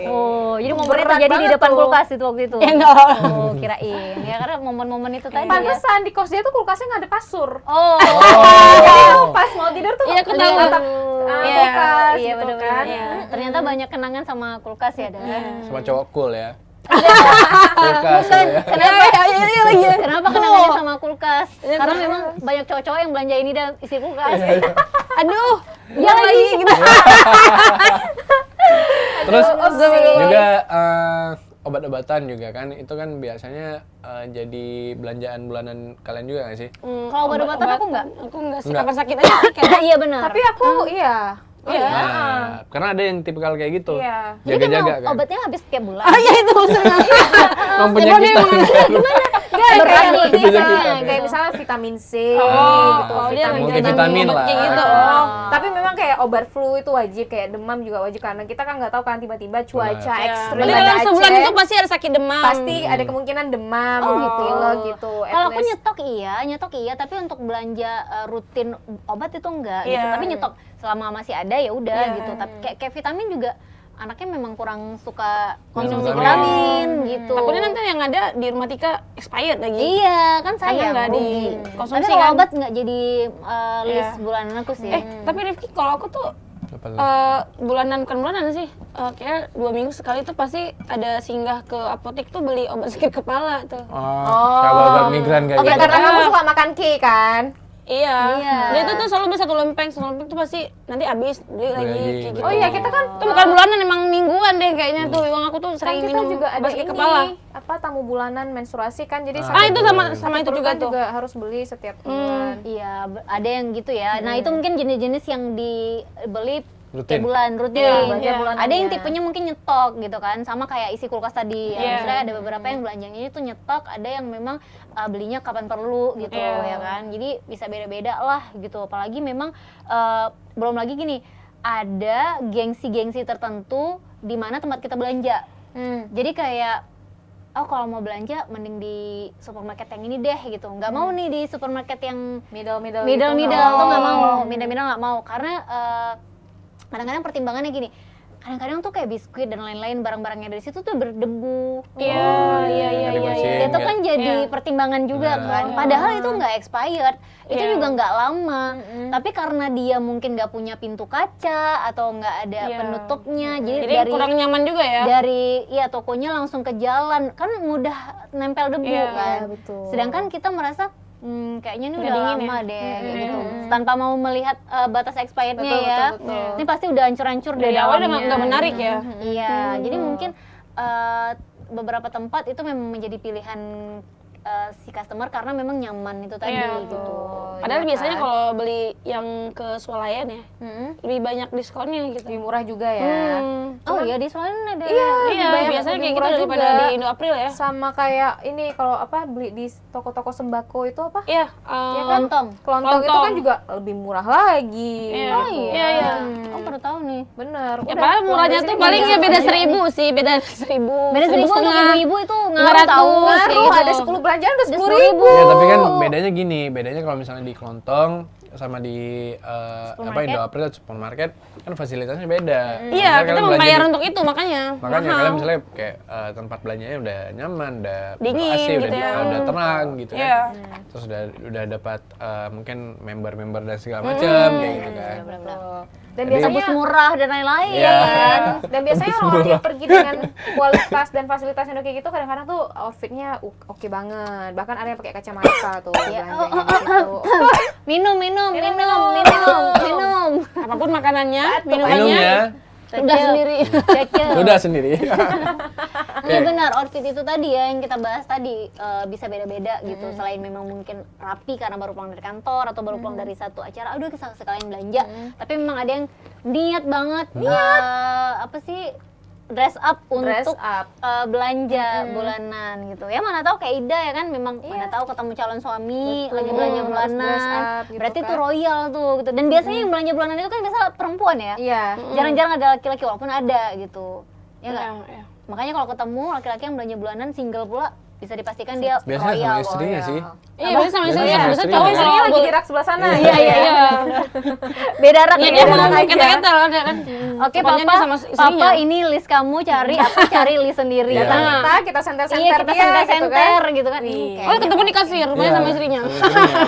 Oh, jadi momennya Berat terjadi di banget depan tuh. kulkas itu waktu itu. Ya enggak. Oh, kirain. Ya karena momen-momen itu tadi ya. Pantesan di kos dia tuh kulkasnya nggak ada kasur. Oh. Jadi Oh. lu pas mau tidur tuh Iya, aku tahu. natap Iya, kulkas Iya, gitu bener-bener. kan. Iya. Ternyata banyak kenangan sama kulkas ya, Dan. Sama cowok cool ya. Kulkas ya. Kenapa? Iya lagi. Kenapa kenangannya sama kulkas? Karena memang banyak cowok-cowok yang belanja ini dan isi kulkas. Aduh, dia lagi gitu. Terus obsesi. juga obat-obatan juga kan, itu kan biasanya jadi belanjaan bulanan kalian juga nggak sih? Kalau obat-obatan aku enggak. Aku enggak sih, Enggak. kapan sakit aja sih kayak. Iya benar. Tapi aku iya. Iya. Nah, karena ada yang tipikal kayak gitu, Iya. Jadi kan jaga-jaga kan. obatnya habis tiap bulan. Ah iya itu maksudnya. Emang penyakit Kayak Berat nih, ini bisa kan, kita. kayak misalnya vitamin C Oh, gitu, oh, dia vitamin multivitamin obat lah. kayak gitu. Oh. Tapi memang kayak obat flu itu wajib, kayak demam juga wajib karena kita kan nggak tahu kan tiba-tiba cuaca Benar. ekstrim Berarti ada dalam sebulan Aceh, itu pasti ada sakit demam. pasti ada kemungkinan demam, Oh, gitu. pilek gitu. at Kalau aku least. nyetok iya, tapi untuk belanja rutin obat itu enggak gitu. Iya. Tapi nyetok selama masih ada ya udah Iya. gitu. Tapi kayak vitamin juga anaknya memang kurang suka konsumsi Minum vitamin gitu. Takutnya nanti yang ada di rumah Tika expired lagi. Iya, kan Karena sayang nggak rugi. dikonsumsi Tapi kalau kan. obat nggak jadi list Iya. bulanan aku sih. Tapi Rifki kalau aku tuh Apa tuh? bulanan bukan bulanan sih, kayak 2 minggu sekali tuh pasti ada singgah ke apotek tuh beli obat sakit kepala tuh. Oh, kayak obat migran kayak Ya gitu. karena kamu suka makan cake kan. Iya. Iya. Dia itu tuh selalu beli satu lempeng tuh pasti nanti habis beli lagi lagi, kayak gitu. betul. Oh iya, kita kan Itu bukan bulanan, emang mingguan deh kayaknya tuh. Uang aku tuh kan sering kita minum juga ada obat sakit ini kepala. apa tamu bulanan menstruasi kan, jadi Ah itu sama itu perlu juga kan tuh. juga harus beli setiap bulan. Iya, ada yang gitu ya. Nah, itu mungkin jenis-jenis yang dibeli Rutin. tiap bulan rutin. Iya, belanja bulanannya. Ada yang tipenya mungkin nyetok gitu kan, sama kayak isi kulkas tadi. Iya. Maksudnya ada beberapa yang belanjanya itu nyetok, ada yang memang belinya kapan perlu gitu Iya. ya kan. Jadi bisa beda-beda lah gitu. Apalagi memang belum lagi gini, ada gengsi-gengsi tertentu di mana tempat kita belanja. Jadi kayak oh kalau mau belanja mending di supermarket yang ini deh gitu, nggak mau nih di supermarket yang Middle middle gitu. tuh nggak mau, middle nggak mau karena kadang-kadang pertimbangannya gini, kadang-kadang tuh kayak biskuit dan lain-lain barang-barangnya dari situ tuh berdebu. Iya. nggak dibersihin, Itu kan nggak- jadi Iya. pertimbangan juga Nah. kan. Padahal itu nggak expired, itu Iya. juga nggak lama. Tapi karena dia mungkin nggak punya pintu kaca atau nggak ada Iya. penutupnya, jadi Jadi dari kurang nyaman juga ya. dari ya tokonya langsung ke jalan kan mudah nempel debu Iya, kan. betul. Sedangkan kita merasa kayaknya ini Udah udah dingin lama ya? deh kayak gitu. Tanpa mau melihat batas expirednya Betul, ya. betul. Ini pasti udah hancur-hancur Dari dari awal udah dalamnya. nggak menarik ya. Iya, jadi mungkin beberapa tempat itu memang menjadi pilihan si customer karena memang nyaman itu tadi Iya, gitu. Padahal Iya biasanya kan? kalau beli yang ke swalayan ya, lebih banyak diskonnya gitu. Lebih murah juga ya. Oh iya di soalnya ada. Iya, banyak, biasanya lebih kayak gitu murah daripada juga. di Indo April ya. Sama kayak ini kalau apa beli di toko-toko sembako itu apa? Iya, Iya kan? Kelontong. Kelontong itu Kelontong. kan juga lebih murah lagi. Iya. Oh gitu. iya. Iya. Oh baru tahu nih. Bener. ya Udah, padahal pulang murahnya dari tuh sini paling ya biasa beda aja. 1.000 sih, beda 1.000. Beda 1.000 untuk setengah. ibu-ibu itu 500, ngaruh tahu. kayak Ngaruh, gitu. ada 10 belanjaan udah 10.000. Ya tapi kan bedanya gini, bedanya kalau misalnya di Kelontong sama di apa Indo April supermarket kan fasilitasnya beda. Iya, Misalnya kita kalian belanja membayar di- untuk itu makanya. Makanya mahal. kalian misalnya kayak tempat belanjanya udah nyaman, udah Dingin AC, gitu ya. udah tenang gitu Iya. kan. Terus udah dapat mungkin member-member dan segala macam kayak gitu kan. Benar-benar. Dan Jadi- biasanya Sabus murah dan lain-lain Iya. kan. dan biasanya orang yang pergi dengan kualitas dan fasilitas yang kayak gitu kadang-kadang tuh outfitnya oke banget. Bahkan ada yang pakai kacamata tuh Iya. belanjanya gitu. Minum. Apapun makanannya, Minumnya minumannya udah sendiri. Cekil. udah sendiri. Iya benar, outfit itu tadi ya yang kita bahas tadi bisa beda-beda gitu. Selain memang mungkin rapi karena baru pulang dari kantor atau baru pulang dari satu acara, aduh sekalian belanja. Tapi memang ada yang niat banget, apa sih, dress up untuk belanja bulanan gitu. Ya mana tahu kayak Ida ya kan, memang mana tahu ketemu calon suami lagi belanja bulanan. Gitu Berarti kan. itu royal tuh gitu. Dan biasanya yang belanja bulanan itu kan biasa perempuan ya. Iya. Jarang-jarang ada laki-laki walaupun ada gitu. Ya enggak? Iya. Makanya kalau ketemu laki-laki yang belanja bulanan single pula bisa dipastikan dia Biasanya royal. sama istrinya sih. Iya, biasanya sama istrinya. Biasanya sama Biasanya istrinya. cowok Istrinya lagi kalau di rak sebelah sana. Iya. Beda rak Iya, ya. dia mau kata-kata ada kan. Oke, Pokoknya papa, dia sama istrinya. papa ini list kamu cari, aku cari list sendiri. Iya. Datang Kita senter-senter iya, kita dia gitu kan. senter gitu kan. Oh, ketemu di kasir, rumahnya sama istrinya.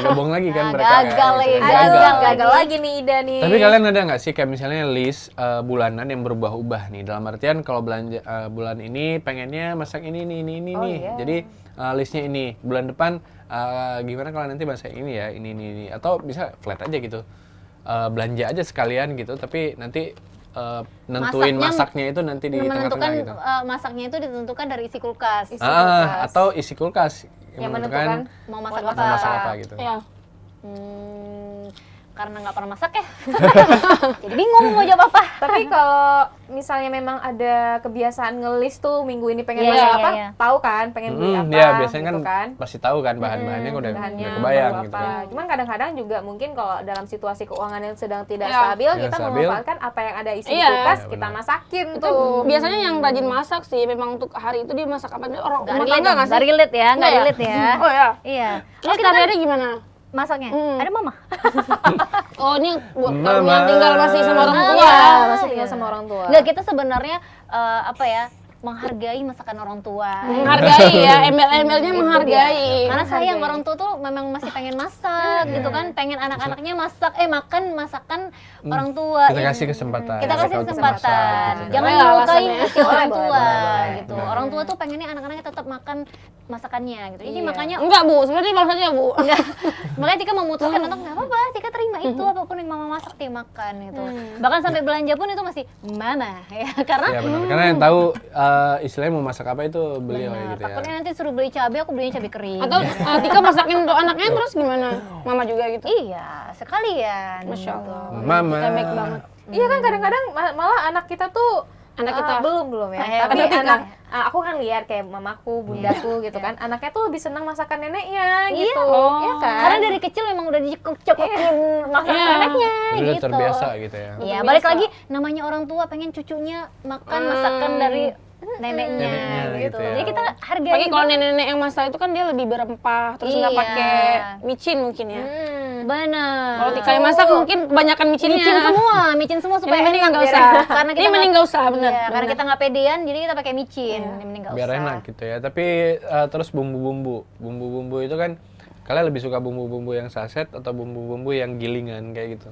Gabung lagi kan Nah, mereka. gagal lagi, Istilahnya. Gagal lagi nih Ida nih. Tapi kalian ada nggak sih kayak misalnya list bulanan yang berubah-ubah nih? Dalam artian kalau belanja bulan ini pengennya masak ini nih. iya. Jadi listnya ini. Bulan depan gimana kalau nanti masak ini ya, ini. Atau bisa flat aja gitu. Belanja aja sekalian gitu, tapi nanti nentuin masaknya itu nanti di menentukan tengah-tengah gitu. masaknya itu ditentukan dari isi kulkas. Atau isi kulkas yang menentukan Mau masak mau apa? masak apa gitu. Iya. Karena nggak pernah masak ya. Jadi bingung mau jawab apa. Tapi kalau misalnya memang ada kebiasaan ngelis tuh minggu ini pengen Iya, masak iya, apa, iya. tahu kan pengen beli apa Ya biasanya gitu kan pasti tahu kan bahan-bahannya udah bahannya kebayang baru gitu. apa. Cuman kadang-kadang juga mungkin kalau dalam situasi keuangan yang sedang tidak Iya. stabil, Tidak kita stabil. memanfaatkan apa yang ada isi Iya. kulkas, Iya, kita benar. masakin Itu tuh. biasanya yang rajin masak sih, memang untuk hari itu dia masak apa? Orang Nggak rumah relate, tangga nggak sih? nggak relate ya, nggak Nggak ya? relate ya. Oh ya. Iya. Terus kita kan hari-hari gimana? masaknya. Hmm. Ada mama. Oh, ini buat Mama. kaum yang tinggal masih sama orang tua. Iya, masih tinggal sama orang tua. Enggak, kita sebenarnya apa ya? Menghargai masakan orang tua. Menghargai ya, embel-embelnya menghargai. Karena sayang Menghargai. orang tua tuh memang masih pengen masak gitu kan, pengen anak-anaknya makan masakan orang tua. Kita kasih kesempatan. Kita kasih Kalau kesempatan. masak, gitu kan. Jangan Boleh melukai alasannya. isi orang Boleh, tua boleh. gitu. Benar. Orang tua tuh pengennya anak-anaknya tetap makan masakannya gitu. Jadi Iya. makanya Enggak, Bu. Sebenarnya maksudnya, Bu. makanya Tika memutuskan untuk nggak apa-apa, Tika terima itu apapun yang mama masak Tika makan gitu. Bahkan sampai belanja pun itu masih mama ya karena Iya benar. Karena yang tahu istilahnya mau masak apa itu beliau ya gitu ya. takutnya nanti suruh beli cabai, aku belinya cabai kering. Atau Tika masakin untuk anaknya terus gimana? Mama juga gitu. Iya, sekalian. Masya Allah. Mama. Kita baik banget. Iya kan kadang-kadang malah anak kita tuh Anak kita. belum ya. Ayo, Tapi anak kita. aku kan lihat kayak mamaku, bundaku gitu kan. Anaknya tuh lebih senang masakan neneknya gitu. Oh. Iya kan? Karena dari kecil memang udah dicekuk-cekukin masakan Iya. anaknya Udah gitu. terbiasa gitu ya. Iya, Udah balik biasa. lagi namanya orang tua pengen cucunya makan masakan dari neneknya Neneknya gitu. gitu ya. Jadi kita hargai. Apalagi kalau nenek-nenek yang masak itu kan dia lebih berempah, terus nggak Iya. pakai micin mungkin ya. benar. Kalau Tika yang masak mungkin kebanyakan micinnya. micin semua supaya Ini mending enak nggak biar usah. enak. Karena kita Ini mending nggak usah, benar. Iya, karena kita nggak pedean, jadi kita pakai micin. Ini mending nggak Biar usah. enak gitu ya. Tapi terus bumbu-bumbu itu kan kalian lebih suka bumbu-bumbu yang saset atau bumbu-bumbu yang gilingan kayak gitu?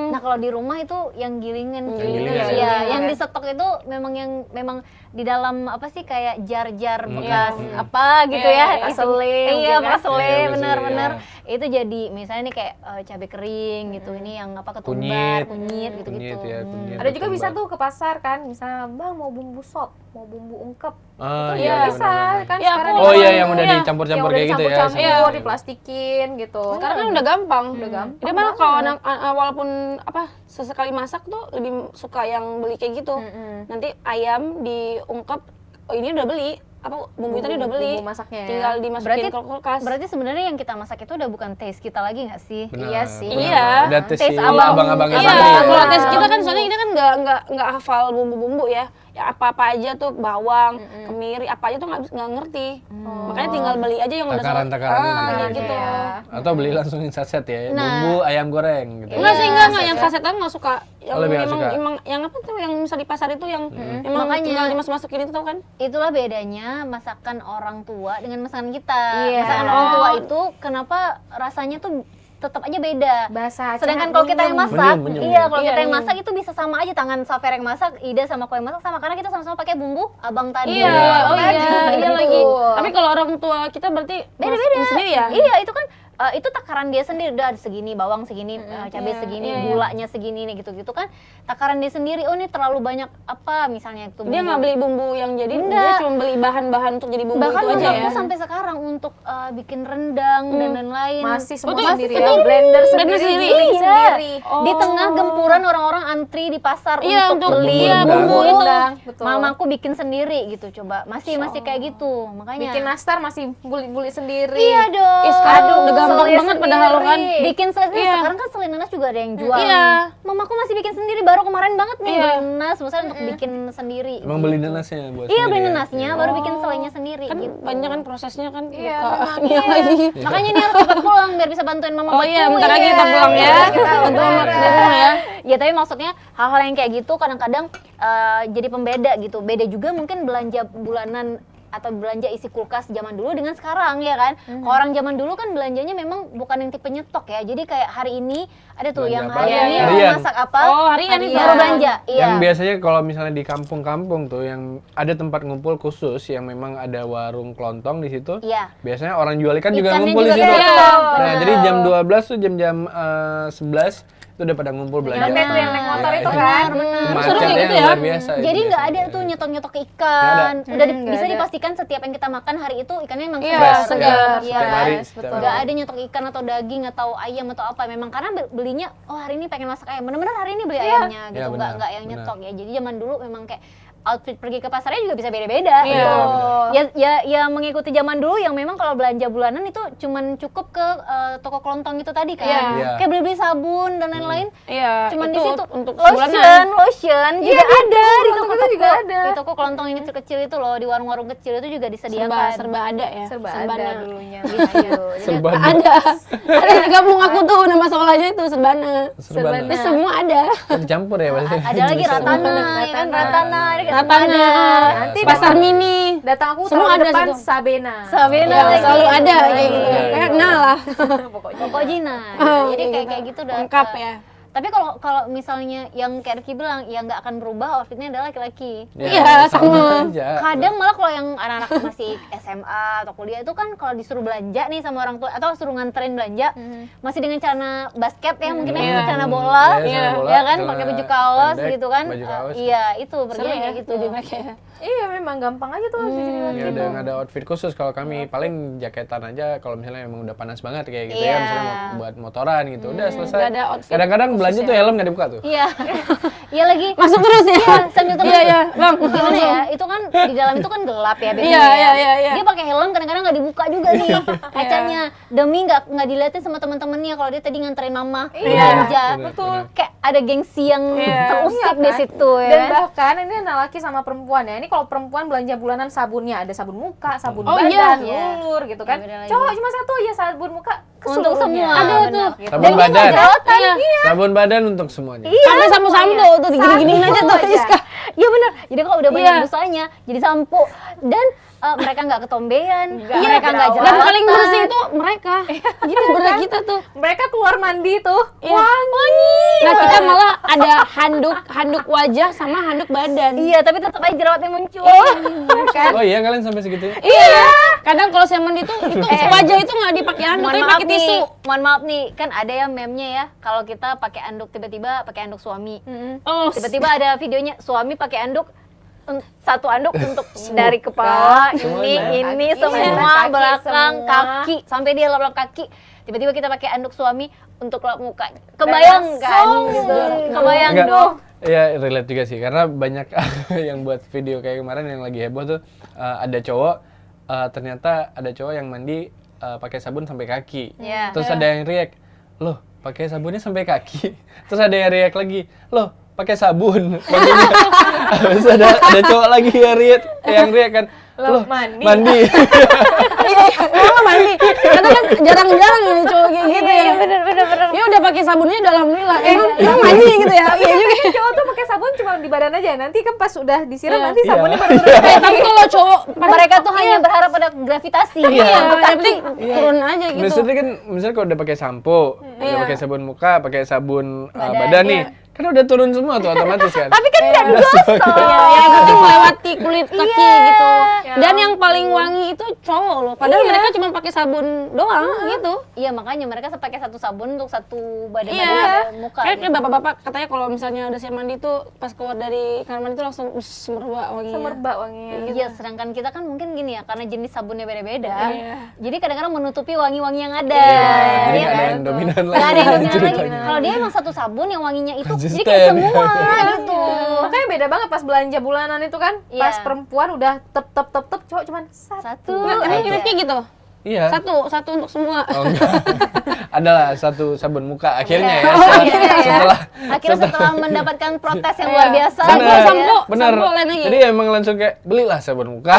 Nah kalau di rumah itu yang gilingan, gilingan ya, ya. yang di stok itu memang di dalam apa sih kayak jar-jar bekas apa gitu Iya, ya, iya, itu- sele iya gitu kan. bekas sele, Iya, benar-benar iya. itu jadi misalnya nih kayak cabai kering gitu, ini yang apa Kunyit. ketumbar, kunyit gitu-gitu. Kunyit ya, kunyit. Ada juga bisa ketumbar. tuh ke pasar kan, misalnya bang mau bumbu sop, mau bumbu ungkep, Ah, itu iya, ya bisa benar-benar. kan Iya, sekarang. aku- Oh iya di- yang udah Iya. dicampur-campur yang udah kayak gitu ya. dicampur-campur, sama- diplastikin gitu. Sekarang kan udah gampang. Udah gampang Dia malah kalau banget. anak walaupun apa sesekali masak tuh lebih suka yang beli kayak gitu. Nanti ayam diungkep, oh ini udah beli, apa bumbu tadi udah beli. Bumbu masaknya ya. Tinggal dimasukin ke kulkas. Berarti sebenarnya yang kita masak itu udah bukan taste kita lagi nggak sih? Benar, Iya sih. benar. Iya. Udah tes Tes si abang. abang-abangnya Iya, sendiri ya. kalau tes kita kan soalnya kita kan nggak hafal bumbu-bumbu ya. Ya apa-apa aja tuh bawang, kemiri, apa aja tuh nggak ngerti. Makanya tinggal beli aja yang udah Takaran-takaran itu kayak ya. gitu. Iya. Atau beli langsung saset ya, Nah. bumbu ayam goreng gitu. Enggak sih, enggak saset yang ya. sasetan nggak suka. Yang Oh, lebih nggak suka. emang yang apa tuh yang bisa di pasar itu yang emang Makanya. tinggal dimasukin itu tau kan? Itulah bedanya masakan orang tua dengan masakan kita. Iya. Masakan orang tua itu kenapa rasanya tuh tetap aja beda. Bahasa Sedangkan kalau kita yang masak, Menyem. iya kalau Iya, kita yang menyem. masak itu bisa sama aja, tangan Safer yang masak, Ida sama Ko yang masak sama karena kita sama-sama pakai bumbu abang tadi. Iya, oh Tadi, iya, iya gitu. lagi. Tapi kalau orang tua kita berarti Beda-beda. masakin sendiri ya? Iya, itu kan itu takaran dia sendiri, udah ada segini bawang segini, cabai segini, gulanya segini nih gitu-gitu kan takaran dia sendiri. Oh ini terlalu banyak apa misalnya itu Dia nggak beli bumbu yang jadi, Enggak. dia cuma beli bahan-bahan untuk jadi bumbu bahkan itu aja ya. mamaku sampai sekarang untuk bikin rendang dan lain-lain Masih semua Betul, sendiri itu ya, blender sendiri, sendiri. giling Iya. sendiri. Di tengah gempuran orang-orang antri di pasar Iya, untuk untuk beli iya, bumbu bumbu itu. rendang, betul. Mamaku bikin sendiri gitu, coba masih kayak gitu, makanya. Bikin nastar masih buli-buli sendiri. Iya dong. Ih, sekarang udah gampang selai banget padahal lo kan. Bikin selai, Iya. sekarang kan selai nanas juga ada yang jual. Iya. Mamaku masih bikin sendiri, baru kemarin banget nih Iya. beli nanas, maksudnya untuk bikin sendiri. Emang beli nanasnya buat Iya, beli sendiri ya? nanasnya, baru bikin selainya sendiri Kan gitu. banyak kan prosesnya kan Iya, buka memang. ini lagi. Makanya nih harus cepat pulang biar bisa bantuin mama Oh buat iya, kue. bentar lagi kita pulang ya. kita Bantu mama lebaran. dari rumah ya. Ya tapi maksudnya hal-hal yang kayak gitu kadang-kadang jadi pembeda gitu. Beda juga mungkin belanja bulanan atau belanja isi kulkas zaman dulu dengan sekarang ya kan. Kalau orang zaman dulu kan belanjanya memang bukan yang tipe nyetok ya. Jadi kayak hari ini ada tuh Belanja yang apa? hari ini Harian. mau masak apa. Oh, harian itu. baru belanja. Iya. Yang biasanya kalau misalnya di kampung-kampung tuh yang ada tempat ngumpul khusus yang memang ada warung kelontong di situ. Iya. Biasanya orang jual ikan juga Ikannya ngumpul di juga situ. kayak Nah, benar. jadi jam 12 tuh jam-jam 11 itu udah pada ngumpul belanja. Rame tuh yang naik motor Iya, itu iya. kan. Itu Seru macetnya kayak gitu yang ya. luar biasa. itu Jadi nggak ada biasanya. tuh nyetok-nyetok Nggak ikan. Udah nggak bisa ada. dipastikan setiap yang kita makan hari itu ikannya memang Iya, segar. Fresh, segar. ya, Iya. setiap hari, Yes, setiap betul. hari. Nggak ada nyetok ikan atau daging atau ayam atau apa. Memang karena belinya, oh hari ini pengen masak ayam. Bener-bener hari ini beli ayamnya gitu. Iya, benar, Nggak yang benar. nyetok ya. Jadi zaman dulu memang kayak outfit pergi ke pasarnya juga bisa beda-beda Iya. gitu. Iya, Ya mengikuti zaman dulu yang memang kalau belanja bulanan itu cuman cukup ke toko kelontong itu tadi kan. Iya. Iya. Kayak beli-beli sabun dan lain-lain. Iya, Cuman itu di situ untuk lotion bulanan. juga ada di kelontong toko itu juga ada. Di toko kelontong ini kecil itu loh, di warung-warung kecil itu juga disediakan. Serba ada ya. Serba Serbana. ada dulunya gitu. Serba Ada. Ada di kampung aku tuh nama sekolahnya itu Serbana. Serbana. Itu semua ada. Kan dicampur ya pasti. Ada lagi ratana, ya kan ratana, ada kayak Ratana, Nanti pasar mini. Datang aku Semua taruh ada depan situ. Sabena. Sabena Ya, lagi. selalu ada kayak gitu. Iya, Kayak iya. kenal lah. Pokoknya. Pokoknya jadi kayak gitu udah Lengkap ya. Tapi kalau misalnya yang kayak Ricky bilang yang nggak akan berubah outfitnya adalah laki-laki. Iya, sama. aja. Kadang malah kalau yang anak-anak masih SMA atau kuliah itu kan kalau disuruh belanja nih sama orang tua atau suruh nganterin belanja masih dengan celana basket ya mungkin ya celana bola, Iya, celana bola, ya kan celana pakai baju kaos pendek, gitu kan. baju kaos. Iya, itu Seru perginya ya kayak gitu. jadi mereka ya. Iya memang gampang aja tuh jadi lagi. Ya udah nggak ada outfit khusus kalau kami paling jaketan aja kalau misalnya emang udah panas banget kayak gitu Iya. ya misalnya mau buat motoran gitu udah selesai. Nggak ada outfit Kadang-kadang belanja tuh helm nggak dibuka tuh. Iya. Iya lagi. Masuk terus ya. Iya, sambil terus. Iya, iya, Bang. Gimana ya? Itu kan di dalam itu kan gelap ya biasanya. Iya, ya. iya, iya. Dia pakai helm kadang-kadang nggak dibuka juga nih kacanya. Demi nggak diliatin sama teman-temannya kalau dia tadi nganterin mama belanja. Betul. Kayak ada gengsi yang terusik Iya, di kan? situ ya. Dan bahkan ini anak laki sama perempuan ya. Ini kalau perempuan belanja bulanan sabunnya ada sabun muka, sabun Oh, badan, iya. lulur gitu kan. Iya, beda lagi. Cowok cuma satu ya sabun muka Untuk keseluruhnya. semua. Ada benar. tuh. Gitu. Sabun Dan dia nggak badan. jerawatan. Iya. Sabun badan untuk semuanya. Sampai sampo-sampo tuh digini-giniin aja tuh aja. Iska. Iya benar. Jadi kalau udah banyak Iya. busanya jadi sampo dan mereka nggak ketombean, Nggak, mereka nggak jerawat. Dan jerawatan. paling bersih itu mereka. Gitu berat kita tuh. Mereka keluar mandi tuh. Iya. Nah, kita malah ada handuk wajah sama handuk badan. Iya, tapi tetap aja jerawatnya muncul. Oh iya kalian sampai segitunya? Iya. Kadang kalau saya mandi tuh itu wajah itu nggak dipakai handuk, Mohon tapi maaf pakai nih, tisu. mohon maaf nih, kan ada ya meme-nya ya, kalau kita pakai anduk tiba-tiba pakai anduk suami. Oh, Tiba-tiba ada videonya suami pakai anduk satu anduk untuk dari kepala Semuanya. ini Kaki, semua kaki, belakang semua. kaki sampai dia lap-lap kaki. Tiba-tiba kita pakai anduk suami untuk lap muka. Kebayang kan? Gitu. Kebayang Enggak. dong. Iya relate juga sih karena banyak yang buat video kayak kemarin yang lagi heboh tuh ada cowok ternyata ada cowok yang mandi pakai sabun sampai kaki. Iya. Terus ada yang react, "Loh, pakai sabunnya sampai kaki." Terus ada yang react lagi, "Loh, pakai sabun." Mandinya. Terus ada cowok lagi yang react kan, Loh, "Loh, mandi." mandi." iya, emang mandi. Karena kan jarang-jarang ya cowok kayak gitu ya. Bener. Ya udah pakai sabunnya udah alhamdulillah. Emang mandi gitu ya. Iya juga. Cowok tuh pakai sabun cuma di badan aja. Nanti kan pas udah disiram Iya. nanti Iya. sabunnya baru turun. Tapi kalau cowok Mereka tuh hanya berharap pada gravitasi. iya, yang penting turun aja gitu. Maksudnya kan, misalnya kalau udah pakai sampo, udah pakai sabun muka, pakai sabun badan nih, Kan udah turun semua tuh otomatis kan. Tapi kan nggak digosok. Iya, yang penting melewati kulit kaki gitu. Ya Dan yang paling wangi itu cowok loh. Padahal mereka cuma pakai sabun doang gitu. Iya, makanya mereka pakai satu sabun untuk satu badan Iya. muka. Kayak gitu. bapak-bapak katanya kalau misalnya udah siap mandi tuh pas keluar dari kamar mandi tuh langsung semerbak wanginya. Semerbak wanginya. Iya, sedangkan kita kan mungkin gini ya, karena jenis sabunnya beda-beda. Iya. Jadi kadang-kadang menutupi wangi-wangi yang ada. Jadi Iya nggak ada kan? yang dominan Nggak ada yang dominan lagi. ceritanya. Kalau dia emang satu sabun yang wanginya itu, jadi Konsisten. kayak semua gitu. Makanya beda banget pas belanja bulanan itu kan. Iya. Pas perempuan udah tep, cowok cuman satu. Satu. Emang aja. Rifki gitu? Iya. Satu untuk semua. Oh enggak. Adalah satu sabun muka akhirnya ya. Akhirnya setelah mendapatkan protes yang luar biasa. Sampo, gitu ya. sampo. Bener. Sampo lain lagi. Jadi emang langsung kayak belilah sabun muka.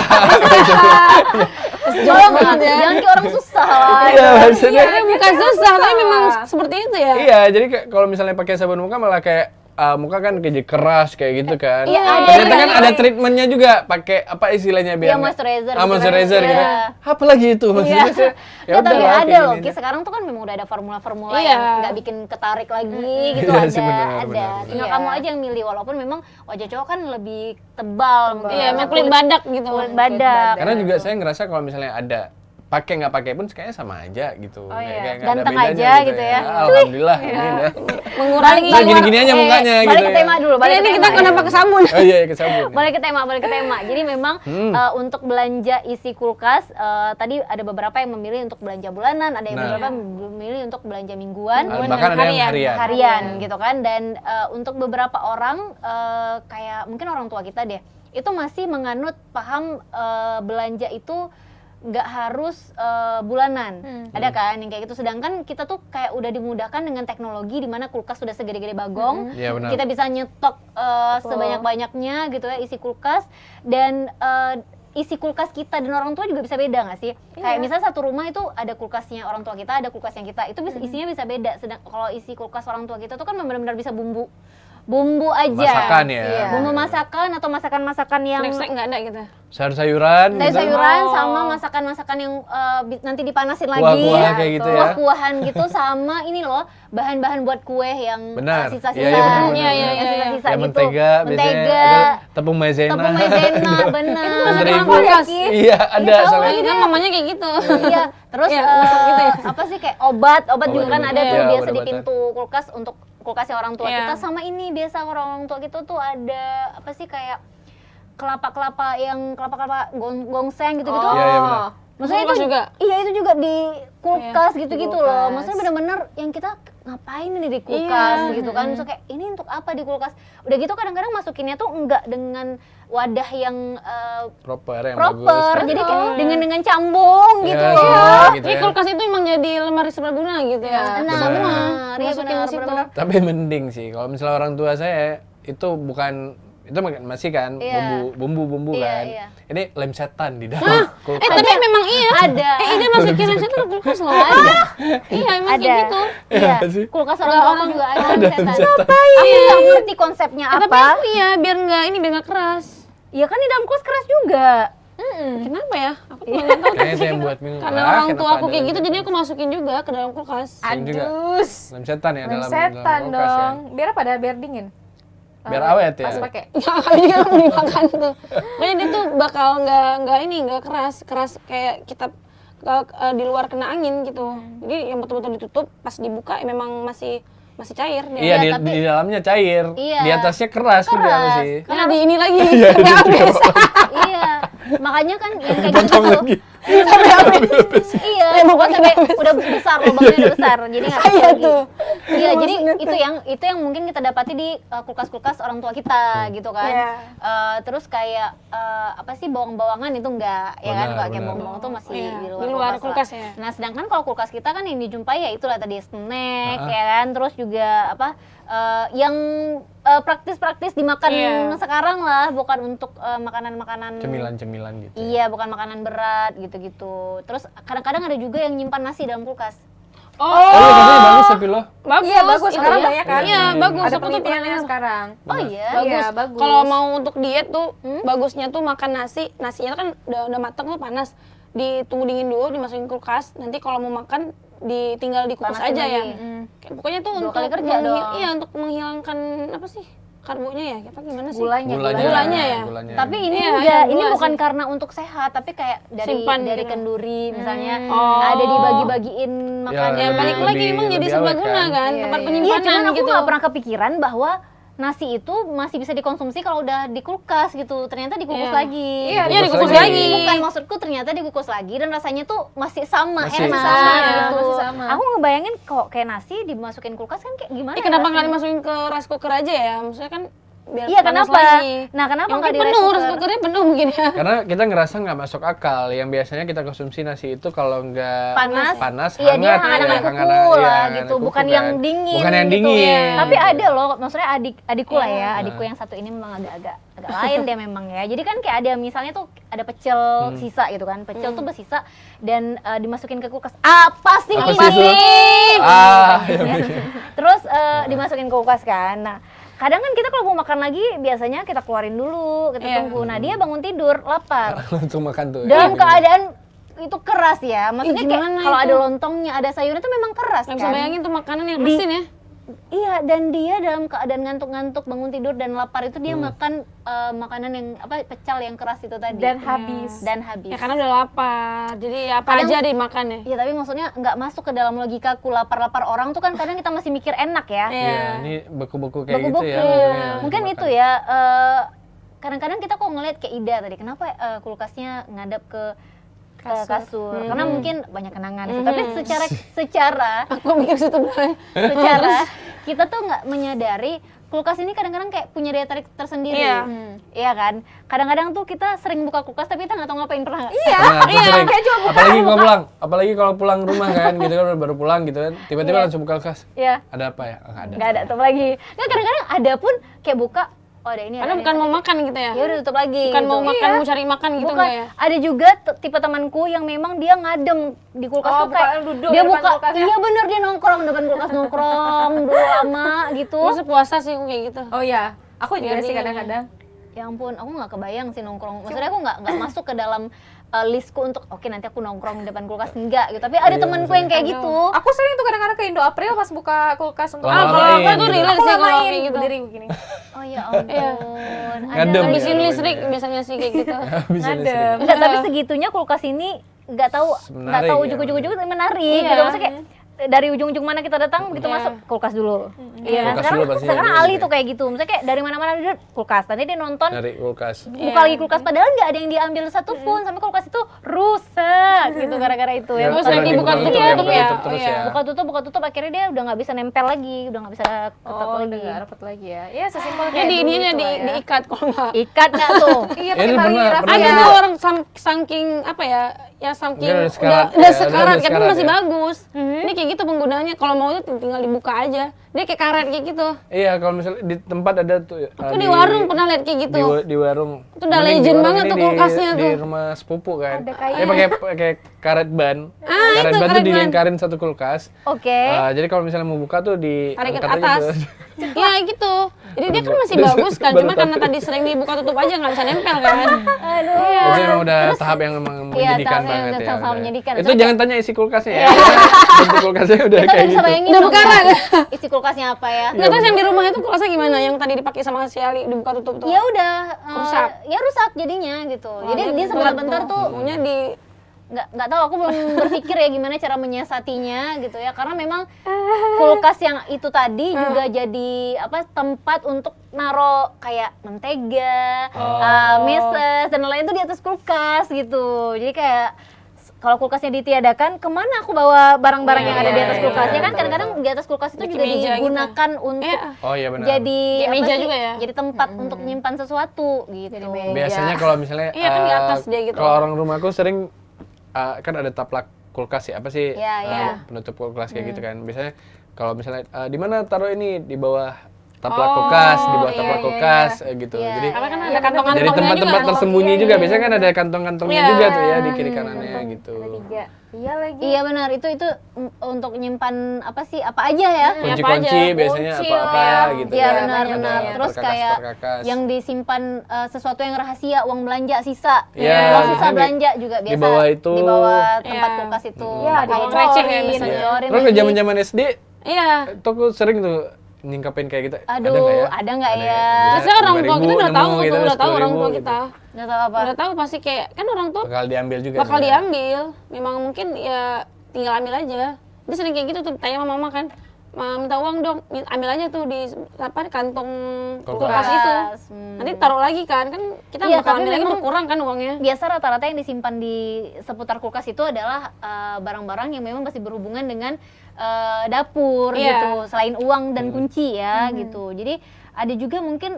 Tolong jangan kayak orang susah lah. Iya, maksudnya. Tapi bukan susah, tapi memang seperti itu ya. Iya, jadi kayak kalau misalnya pakai sabun muka malah kayak muka kan kayak keras kayak gitu kan. Iya, ada Ternyata yang kan kayak ada treatmentnya juga, pakai apa istilahnya biar Iya, moisturizer. moisturizer gitu. Iya. Apa lagi itu maksudnya? Ya, Ya tapi udahlah, ada kayak loh, gini. Ki. Sekarang tuh kan memang udah ada formula-formula Iya. yang nggak bikin ketarik lagi gitu, Iya ada, sih, benar, ada. benar. Tinggal Iya. kamu aja yang milih, walaupun memang wajah cowok kan lebih tebal mungkin. Iya, emang kulit badak gitu. Kulit badak. Karena juga saya ngerasa kalau misalnya ada pakai nggak pakai pun kayaknya sama aja gitu. iya. Kayak nggak ada Ganteng bedanya aja gitu ya. Alhamdulillah. Ini dah. Mengurangi. Nah, gini-gini aja mukanya balik gitu ke ya. tema dulu, balik Ini ke kita tema. kenapa ke sabun? Oh iya, ke sabun. Balik ke tema. Jadi memang untuk belanja isi kulkas, tadi ada beberapa yang memilih untuk belanja bulanan, ada yang Nah. beberapa yang memilih untuk belanja mingguan, Bahkan ada yang harian. gitu kan. Dan untuk beberapa orang kayak mungkin orang tua kita deh, itu masih menganut paham belanja itu nggak harus bulanan. Ada kan yang kayak gitu. Sedangkan kita tuh kayak udah dimudahkan dengan teknologi di mana kulkas sudah segede-gede bagong. Iya, benar. Kita bisa nyetok sebanyak-banyaknya gitu ya isi kulkas, dan isi kulkas kita dan orang tua juga bisa beda nggak sih? Kayak misalnya satu rumah itu ada kulkasnya orang tua kita, ada kulkasnya kita, itu isinya bisa beda. Sedang kalau isi kulkas orang tua kita tuh kan benar-benar bisa bumbu aja. Masakan ya. Iya. Bumbu masakan atau masakan-masakan yang Snack nggak ada gitu. Sayur-sayuran gitu. sayur-sayuran sama masakan-masakan yang nanti dipanasin lagi. Kuah-kuah kayak gitu ya. Kuah-kuahan gitu, sama ini loh, bahan-bahan buat kue yang Benar. sisa-sisa. Iya, iya, benar, benar, Iya, benar. iya, iya. Sisa-sisa Ya, gitu. mentega, biasanya Mentega, ada tepung maizena. tepung maizena, benar. masakan Terigu. orang kulkas. Iya, ada tahu soalnya. Ini kan mamanya kayak gitu. Iya, terus Iya, masak gitu ya. apa sih kayak obat juga kan Obat-obatan. ada tuh Iya, biasa di obat-obatan. pintu kulkas untuk kulkasnya orang tua Iya. kita. Sama ini biasa orang tua kita tuh ada apa sih kayak kelapa-kelapa gongseng gitu-gitu. Iya, iya, benar. Maksudnya Kulkas itu juga? Iya, itu juga di kulkas gitu-gitu di loh. kulkas. Maksudnya bener-bener yang kita ngapain ini di kulkas Iya. gitu kan. Maksudnya kayak ini untuk apa di kulkas. Udah gitu kadang-kadang masukinnya tuh enggak dengan wadah yang Proper yang proper. bagus. Jadi kayak dengan cambung Iya, gitu. semua gitu Jadi ya. kulkas itu emang jadi lemari serbaguna gitu ya. Nah, Benar. benar. Iya, Masukin benar, ke situ. benar. Tapi mending sih kalau misalnya orang tua saya itu bukan itu masih kan Iya. bumbu Iya, kan. iya. Ini lem setan di dalam kulkas. Tapi memang iya. Ada. Ini masukin lem setan ke kulkas loh. Ada. Iya, emang Ada. kayak gitu. Iya. Iya sih. Kulkas orang tua juga ada setan. setan. Aku nggak ngerti konsepnya Tapi apa. aku iya biar nggak keras. Ya kan di dalam kulkas keras juga. Kenapa ya? Aku juga nggak tahu. Kayaknya itu yang buat bingung. Karena Ah, orang kenapa tua aku ada kayak lem gitu, setan? jadi aku masukin juga ke dalam kulkas. Sering juga. Adus. Lem setan ya Lem dalam setan kulkas ya. dong. Biar apa? Biar dingin. Biar awet ya. Pas pakai. Aku juga mau dimakan tuh. Makanya dia tuh bakal nggak keras kayak kita di luar kena angin gitu. Jadi yang betul-betul ditutup pas dibuka memang masih cair dia. Iya, Iya, tapi- di dalamnya cair. Iya. Di atasnya keras juga Keras. masih. Karena di ini lagi Iya, sampai habis. Iya. Makanya kan yang kayak Potong gitu. lagi. Iya, bukan sampai udah besar lubangnya udah besar. Jadi nggak Iya lagi. tuh. Iya, jadi itu yang mungkin kita dapati di kulkas-kulkas orang tua kita gitu kan. Iya. Terus kayak apa sih bawang-bawangan itu enggak ya kan, Benar, kalau kayak benar. bawang-bawang tuh masih Iya, di di luar luar kulkas lah. ya. Nah, sedangkan kalau kulkas kita kan yang dijumpai ya itulah tadi snack Ah. ya kan, terus juga apa yang praktis-praktis dimakan Iya. sekarang lah, bukan untuk makanan-makanan Cemilan-cemilan gitu. Iya, bukan makanan berat gitu-gitu. Terus kadang-kadang ada juga yang nyimpan nasi dalam kulkas. Oh iya, katanya bagus tapi loh. Bagus. Iya, bagus. itu Sekarang ya. banyak kan? Iya, bagus. Ada Aku tuh pernah penelitiannya lihat. sekarang. Oh iya. Iya, bagus. Kalau mau untuk diet tuh bagusnya tuh makan nasinya kan udah matang tuh panas. Ditunggu dingin dulu, dimasukin kulkas. Nanti kalau mau makan ditinggal dikukus Panasin aja ya. lagi. Pokoknya tuh Dua untuk kali kerja dong. iya untuk menghilangkan apa sih? Karbonya ya, apa gimana sih? Gulanya. Gulanya ya? Tapi ini Iya, enggak, iya, ini gula bukan sih. karena untuk sehat, tapi kayak dari Simpan dari gitu. kenduri misalnya Oh. ada dibagi-bagiin makanan. Ya balik lagi lebih- emang jadi lebih serbaguna awet kan? kan, Iya, tempat iya. penyimpanan Iya, cuman aku gitu. nggak pernah kepikiran bahwa nasi itu masih bisa dikonsumsi kalau udah di kulkas gitu. Ternyata dikukus Iya. lagi. Iya, Iya, dikukus Dikukus lagi. Bukan, maksudku ternyata dikukus lagi dan rasanya tuh masih sama, Masih enak sama, gitu. masih sama. Aku ngebayangin kok kayak nasi dimasukin kulkas kan kayak gimana? Kenapa ya nggak rasanya? dimasukin ke rice cooker aja ya? Maksudnya kan biar Iya, panas kenapa? lagi. Nah, kenapa Ya, nggak di mungkin rice penuh, cooker? rice cookernya penuh mungkin ya. Karena kita ngerasa nggak masuk akal. Yang biasanya kita konsumsi nasi itu kalau nggak Panas, hangat, iya dia hangat-hangat ya, kuku hangat-hangat, lah iya, gitu, hangat bukan kuku yang kan. dingin. Bukan yang gitu. dingin. Tapi ada loh, maksudnya adikku lah ya, Iya. adikku yang satu ini memang agak lain dia memang ya. Jadi kan kayak ada misalnya tuh ada pecel sisa gitu kan, pecel tuh bersisa dan dimasukin ke kulkas. Apa sih Apa ini? sih itu? Ya. Terus dimasukin ke kulkas kan. Nah, kadang kan kita kalau mau makan lagi biasanya kita keluarin dulu, kita Iya. tunggu. Nah, dia bangun tidur, lapar. Langsung makan tuh. Dalam Iya. keadaan itu keras ya, maksudnya kayak gimana kalau itu? ada lontongnya, ada sayurnya itu memang keras Nggak kan. bisa bayangin tuh makanan yang Di- asin ya. Iya, dan dia dalam keadaan ngantuk-ngantuk bangun tidur dan lapar itu dia makan makanan yang apa pecel yang keras itu tadi. Dan habis. Dan habis. Ya karena udah lapar, jadi apa Kadang- aja dimakan ya. Iya, tapi maksudnya nggak masuk ke dalam logikaku. Lapar-lapar orang tuh kan kadang kita masih mikir enak ya. Iya, ini beku-beku kayak Beku-beku. gitu ya. maksudnya Mungkin dimakan. itu ya. Kadang-kadang kita kok ngeliat kayak Ida tadi, kenapa kulkasnya ngadap ke kasur. Karena mungkin banyak kenangan sih. Tapi secara Aku mikir situ beneran. secara kita tuh nggak menyadari kulkas ini kadang-kadang kayak punya daya tarik tersendiri. Iya. Iya kan? Kadang-kadang tuh kita sering buka kulkas tapi kita nggak tahu ngapain, pernah nggak? Iya. Pernah, tuh sering. kayak cuma buka- Apalagi kalau pulang rumah kan, gitu kan baru pulang gitu kan, tiba-tiba Iya. langsung buka kulkas. Iya. Ada apa ya? Nggak ada. Nggak ada, tutup lagi. Nah, kadang-kadang ada pun kayak buka, oh ada ini, Karena ada bukan ini. mau makan gitu ya. Ya udah tutup lagi. Bukan gitu. mau makan, mau cari makan gitu Bukan. enggak ya. Ada juga tipe temanku yang memang dia ngadem di kulkas Oh, tuh kayak bukan duduk dia di depan buka, kulkasnya. iya bener dia nongkrong depan kulkas nongkrong dulu lama gitu. Terus puasa sih aku kayak gitu. Oh iya, aku juga Biar sih dingin kadang-kadang. Ya ampun, aku nggak kebayang sih nongkrong. Maksudnya aku nggak masuk ke dalam listku untuk oke nanti aku nongkrong di depan kulkas, enggak gitu. Tapi ada Iya, temanku yang kayak gitu. Aku sering tuh kadang-kadang ke Indo April pas buka kulkas untuk Lama-lamain kalau aku tuh gitu. relate aku sih kalau lamain kayak gitu. berdiri begini. Oh ya ampun. Ngadem ya. Habisin namanya. listrik biasanya sih kayak gitu. Bisa Ngadem. Enggak, tapi segitunya kulkas ini nggak tahu Menarik ya. ujung-ujung menarik Iya. gitu. Maksudnya kayak dari ujung-ujung mana kita datang begitu Iya. masuk kulkas dulu. Kulkas Iya. Sekarang dulu pasti sekarang ada Ali gitu tuh kayak gitu. Misalnya kayak dari mana-mana duduk kulkas. Nanti dia nonton Dari kulkas. buka lagi kulkas padahal nggak ada yang diambil satupun sampai kulkas itu rusak gitu gara-gara itu ya. Terus Karena lagi buka dibuka-tutup tutup ya, ya, buka-tutup oh terus iya. ya. Buka tutup akhirnya dia udah nggak bisa nempel lagi, udah nggak bisa ketat Oh, lagi. udah nggak rapet lagi ya. Ya sesimpel Ya kayak di dulu ininya itu lah ya. diikat kalau enggak. Ikat nggak tuh? Iya, Ini pakai tali pernah- rafia. pernah Ada Iya. tuh orang saking apa ya saking Udah udah sekarat ya, udah udah sekarat tapi sekarat masih ya. bagus. Ini kayak gitu penggunaannya. Kalau mau tuh tinggal dibuka aja. Dia kayak karet kayak gitu. Iya, kalau misalnya di tempat ada tuh. Aku di warung pernah lihat kayak gitu. Di warung. Itu udah Mending di legend warung banget ini tuh kulkasnya di tuh. rumah sepupu kan. Ada kayak- Dia pakai karet ban. Karet itu, ban tuh karet ban. dilingkarin satu kulkas. Oke. Jadi kalau misalnya mau buka tuh di Tarik ke angkat aja atas. tuh. Ya gitu. Jadi dia kan masih bagus kan. Baru Cuma tahu. karena tadi sering dibuka tutup aja nggak bisa nempel kan. Aduh. Itu emang udah tahap yang emang Iya, menyedihkan tahap yang banget udah ya. sama-sama udah. menyedihkan. Itu Soalnya jangan tanya isi kulkasnya ya. Bentuk kulkasnya udah Kita kayak bisa gitu. bayangin Udah dong, bekaran. isi kulkasnya apa ya? Nggak tahu yang di rumah itu kulkasnya gimana? Yang tadi dipakai sama si Ali dibuka tutup tuh. Ya udah Rusak. ya rusak jadinya gitu. Jadi dia sebentar-bentar tuh maunya di nggak tahu, aku belum berpikir ya gimana cara menyiasatinya gitu ya, karena memang kulkas yang itu tadi juga jadi apa tempat untuk naro kayak mentega, meses dan lain-lain itu di atas kulkas gitu. Jadi kayak kalau kulkasnya ditiadakan, kemana aku bawa barang-barang yang ada di atas kulkasnya kan? Kadang-kadang di atas kulkas itu Bikin juga meja gitu. digunakan untuk Iya. Oh iya benar. jadi Kayak apa meja sih? juga ya? Jadi tempat untuk menyimpan sesuatu gitu. Biasanya kalau misalnya Iya, kan di atas dia gitu. Kalau orang rumahku sering kan ada taplak kulkas ya, apa sih? Iya, iya. Penutup kulkas kayak gitu kan. Biasanya kalau misalnya di mana taruh ini, di bawah taplak kulkas, di bawah iya, taplak iya, kulkas gitu. Iya. Jadi karena kan Iya, ada kantong-kantongnya jadi tempat-tempat juga. tersembunyi juga. Biasanya kan ada kantong-kantongnya Iya. juga tuh ya di kiri kanannya gitu. Tiga. Iya lagi. Iya benar, itu untuk nyimpan apa sih, apa aja ya? Kunci-kunci aja. biasanya Kunci apa-apa lah. gitu. Iya kan. benar-benar. Ada Terus perkakas- kayak perkakas. yang disimpan sesuatu yang rahasia, uang belanja sisa. Iya, Uang sisa biasanya belanja juga di biasa. bawah itu. Di bawah tempat Iya. kulkas itu. Iya, Pakai uang receh ya coin, biasanya. diorin Terus ke lagi. zaman-zaman SD Iya. Tuh aku sering tuh nyingkapin kayak gitu. Aduh, ada nggak ya? Biasanya orang tua kita udah tahu nemu gitu, tuh, udah tahu orang tua 10.000 kita. Nggak tahu apa. Udah tahu pasti kayak kan orang tua Bakal diambil juga. bakal nih, ya. diambil. Memang mungkin ya tinggal ambil aja. Dia sering kayak gitu tuh tanya sama mama kan. Minta uang dong, ambil aja tuh di apa di kantong kulkas itu. Nanti taruh lagi kan kita Iya, bakal tapi ambil lagi memang berkurang kan uangnya. Biasa rata-rata yang disimpan di seputar kulkas itu adalah barang-barang yang memang masih berhubungan dengan dapur Iya. gitu, selain uang dan kunci ya gitu. Jadi ada juga mungkin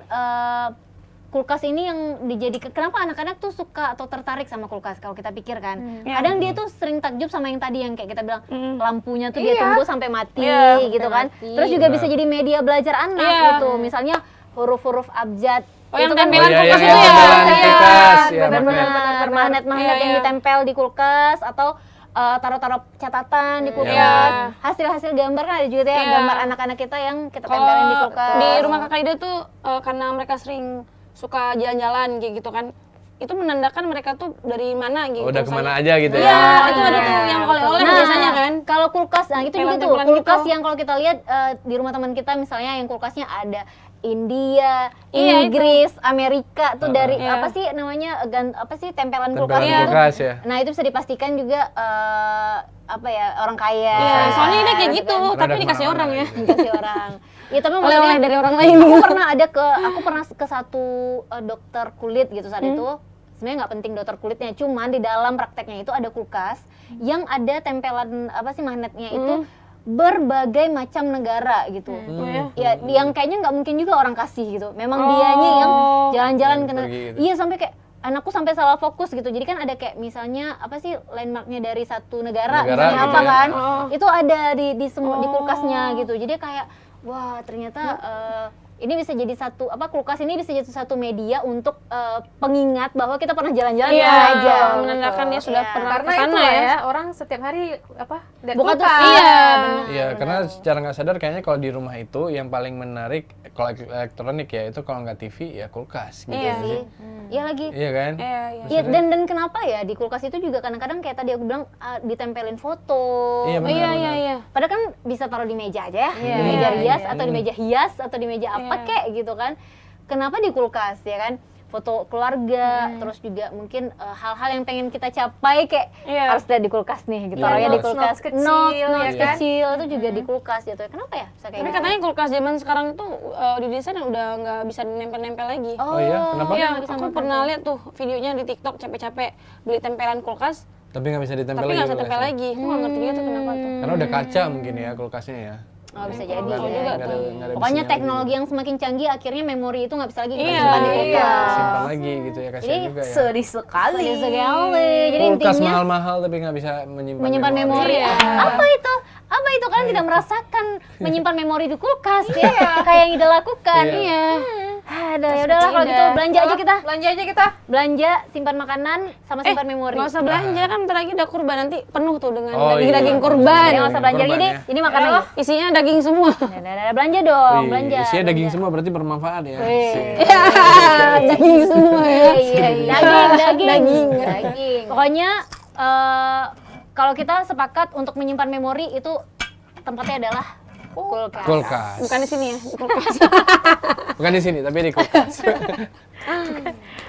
kulkas ini yang dijadikan, kenapa anak-anak tuh suka atau tertarik sama kulkas kalau kita pikir kan. Kadang dia tuh sering takjub sama yang tadi yang kayak kita bilang lampunya tuh dia tunggu sampai mati gitu kan. mati. Terus juga bisa jadi media belajar anak Iya. gitu. Misalnya huruf-huruf abjad. Oh, yang itu kan tempelan kulkas iya, itu ya. kulkas, ya, benar-benar makanya. magnet-magnet Iya, yang iya. ditempel di kulkas atau taruh-taruh catatan di kulkas. Iya. Hasil-hasil gambar kan ada juga tuh ya, Iya. gambar anak-anak kita yang kita tempelin di kulkas. Di rumah kakak Ida tuh karena mereka sering suka jalan-jalan kayak gitu kan. Itu menandakan mereka tuh dari mana gitu. Udah kemana misalnya. aja gitu ya. Iya, itu ada tuh yang oleh-oleh biasanya kan. Kalau kulkas, nah itu juga tuh Tempelan-tempelan kulkas gitu. yang kalau kita lihat di rumah teman kita misalnya yang kulkasnya ada India, Iya, Inggris, Amerika tuh dari Iya. apa sih namanya apa sih tempelan Tempelan kulkas itu. kulkas ya. Nah itu bisa dipastikan juga apa ya orang kaya. Iya, soalnya dia kayak gitu, kan. tapi Rada dikasih orang ya. Dikasih orang. Ya tapi Oleh-oleh maksudnya dari orang lain. aku pernah ke satu dokter kulit gitu saat itu. Sebenarnya nggak penting dokter kulitnya, cuman di dalam prakteknya itu ada kulkas yang ada tempelan apa sih magnetnya itu berbagai macam negara gitu. Ya, yang kayaknya nggak mungkin juga orang kasih gitu. Memang dianya yang jalan-jalan Yang kena. pergi gitu. Iya sampai kayak anakku sampai salah fokus gitu. Jadi kan ada kayak misalnya apa sih landmarknya dari satu negara, Negara misalnya gitu apa ya. kan? Itu ada di semua di kulkasnya gitu. Jadi kayak wah ternyata ini bisa jadi satu kulkas ini bisa jadi satu media untuk pengingat bahwa kita pernah jalan-jalan Iya, kemana aja. menandakan dia sudah Iya. pernah Karena kesana itu ya. ya, orang setiap hari lihat Bukan tuh. kulkas. Iya. Iya, karena secara nggak sadar kayaknya kalau di rumah itu yang paling menarik kalau elektronik ya itu kalau nggak TV ya kulkas gitu Iya sih. Iya lagi. Iya kan? Iya, iya. Iya dan kenapa ya di kulkas itu juga kadang-kadang kayak tadi aku bilang ditempelin foto. Iya, benar, Iya, benar. iya, iya. Padahal kan bisa taruh di meja aja ya, Iya, di meja iya, rias iya. atau di meja hias atau di meja apa Iya. kek gitu kan. Kenapa di kulkas ya kan? Foto keluarga, terus juga mungkin hal-hal yang pengen kita capai kayak Iya. harus ada di kulkas nih, gitu. Iya, Taruhnya di notes- kulkas. notes kecil, Notes ya kan? kecil itu juga di kulkas gitu. Kenapa ya? Bisa kayak Tapi gitu? katanya kulkas zaman sekarang itu didesain udah nggak bisa nempel-nempel lagi. Oh iya, kenapa? Iya, nggak bisa aku nempel. pernah lihat tuh videonya di TikTok capek-capek beli tempelan kulkas, Tapi nggak bisa ditempel tapi lagi nggak bisa tempel kulkasnya. lagi. Aku nggak ngerti juga tuh kenapa tuh. Karena udah kaca mungkin ya kulkasnya ya. Oh, bisa jadi. Nggak ada- Ya. nggak ada- nggak ada Pokoknya besinya teknologi yang semakin canggih akhirnya memori itu nggak bisa lagi kita Iya, simpan di lagi. kulkas. Simpan lagi gitu ya, kasihan Jadi, juga ya. Sedih sekali. Sedih sekali. Jadi Kulkas intinya mahal-mahal tapi nggak bisa menyimpan memori. Iya. Apa itu? Apa itu kan tidak merasakan menyimpan memori di kulkas ya? Kayak yang Ida lakukan. Iya. Iya. Aduh, ya udahlah kalau gitu belanja aja kita. Belanja aja kita. Belanja, simpan makanan sama simpan memori. Nggak usah belanja kan bentar lagi udah kurban nanti penuh tuh dengan Oh, daging-daging iya. kurban. Ya nggak usah belanja Kurban jadi ya. ini makan lagi. Isinya daging semua. Belanja dong, Wih, belanja. isinya daging belanja. semua berarti bermanfaat ya. Wih. Daging semua ya. Iya, daging. Pokoknya kalau kita sepakat untuk menyimpan memori itu tempatnya adalah kulkas. Kulkas. Bukan di sini ya, di kulkas. Bukan di sini tapi di kulkas.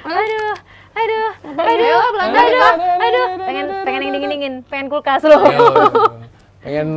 Aduh, Ayo belanja kita. pengen yang dingin-dingin, pengen kulkas loh. Pengen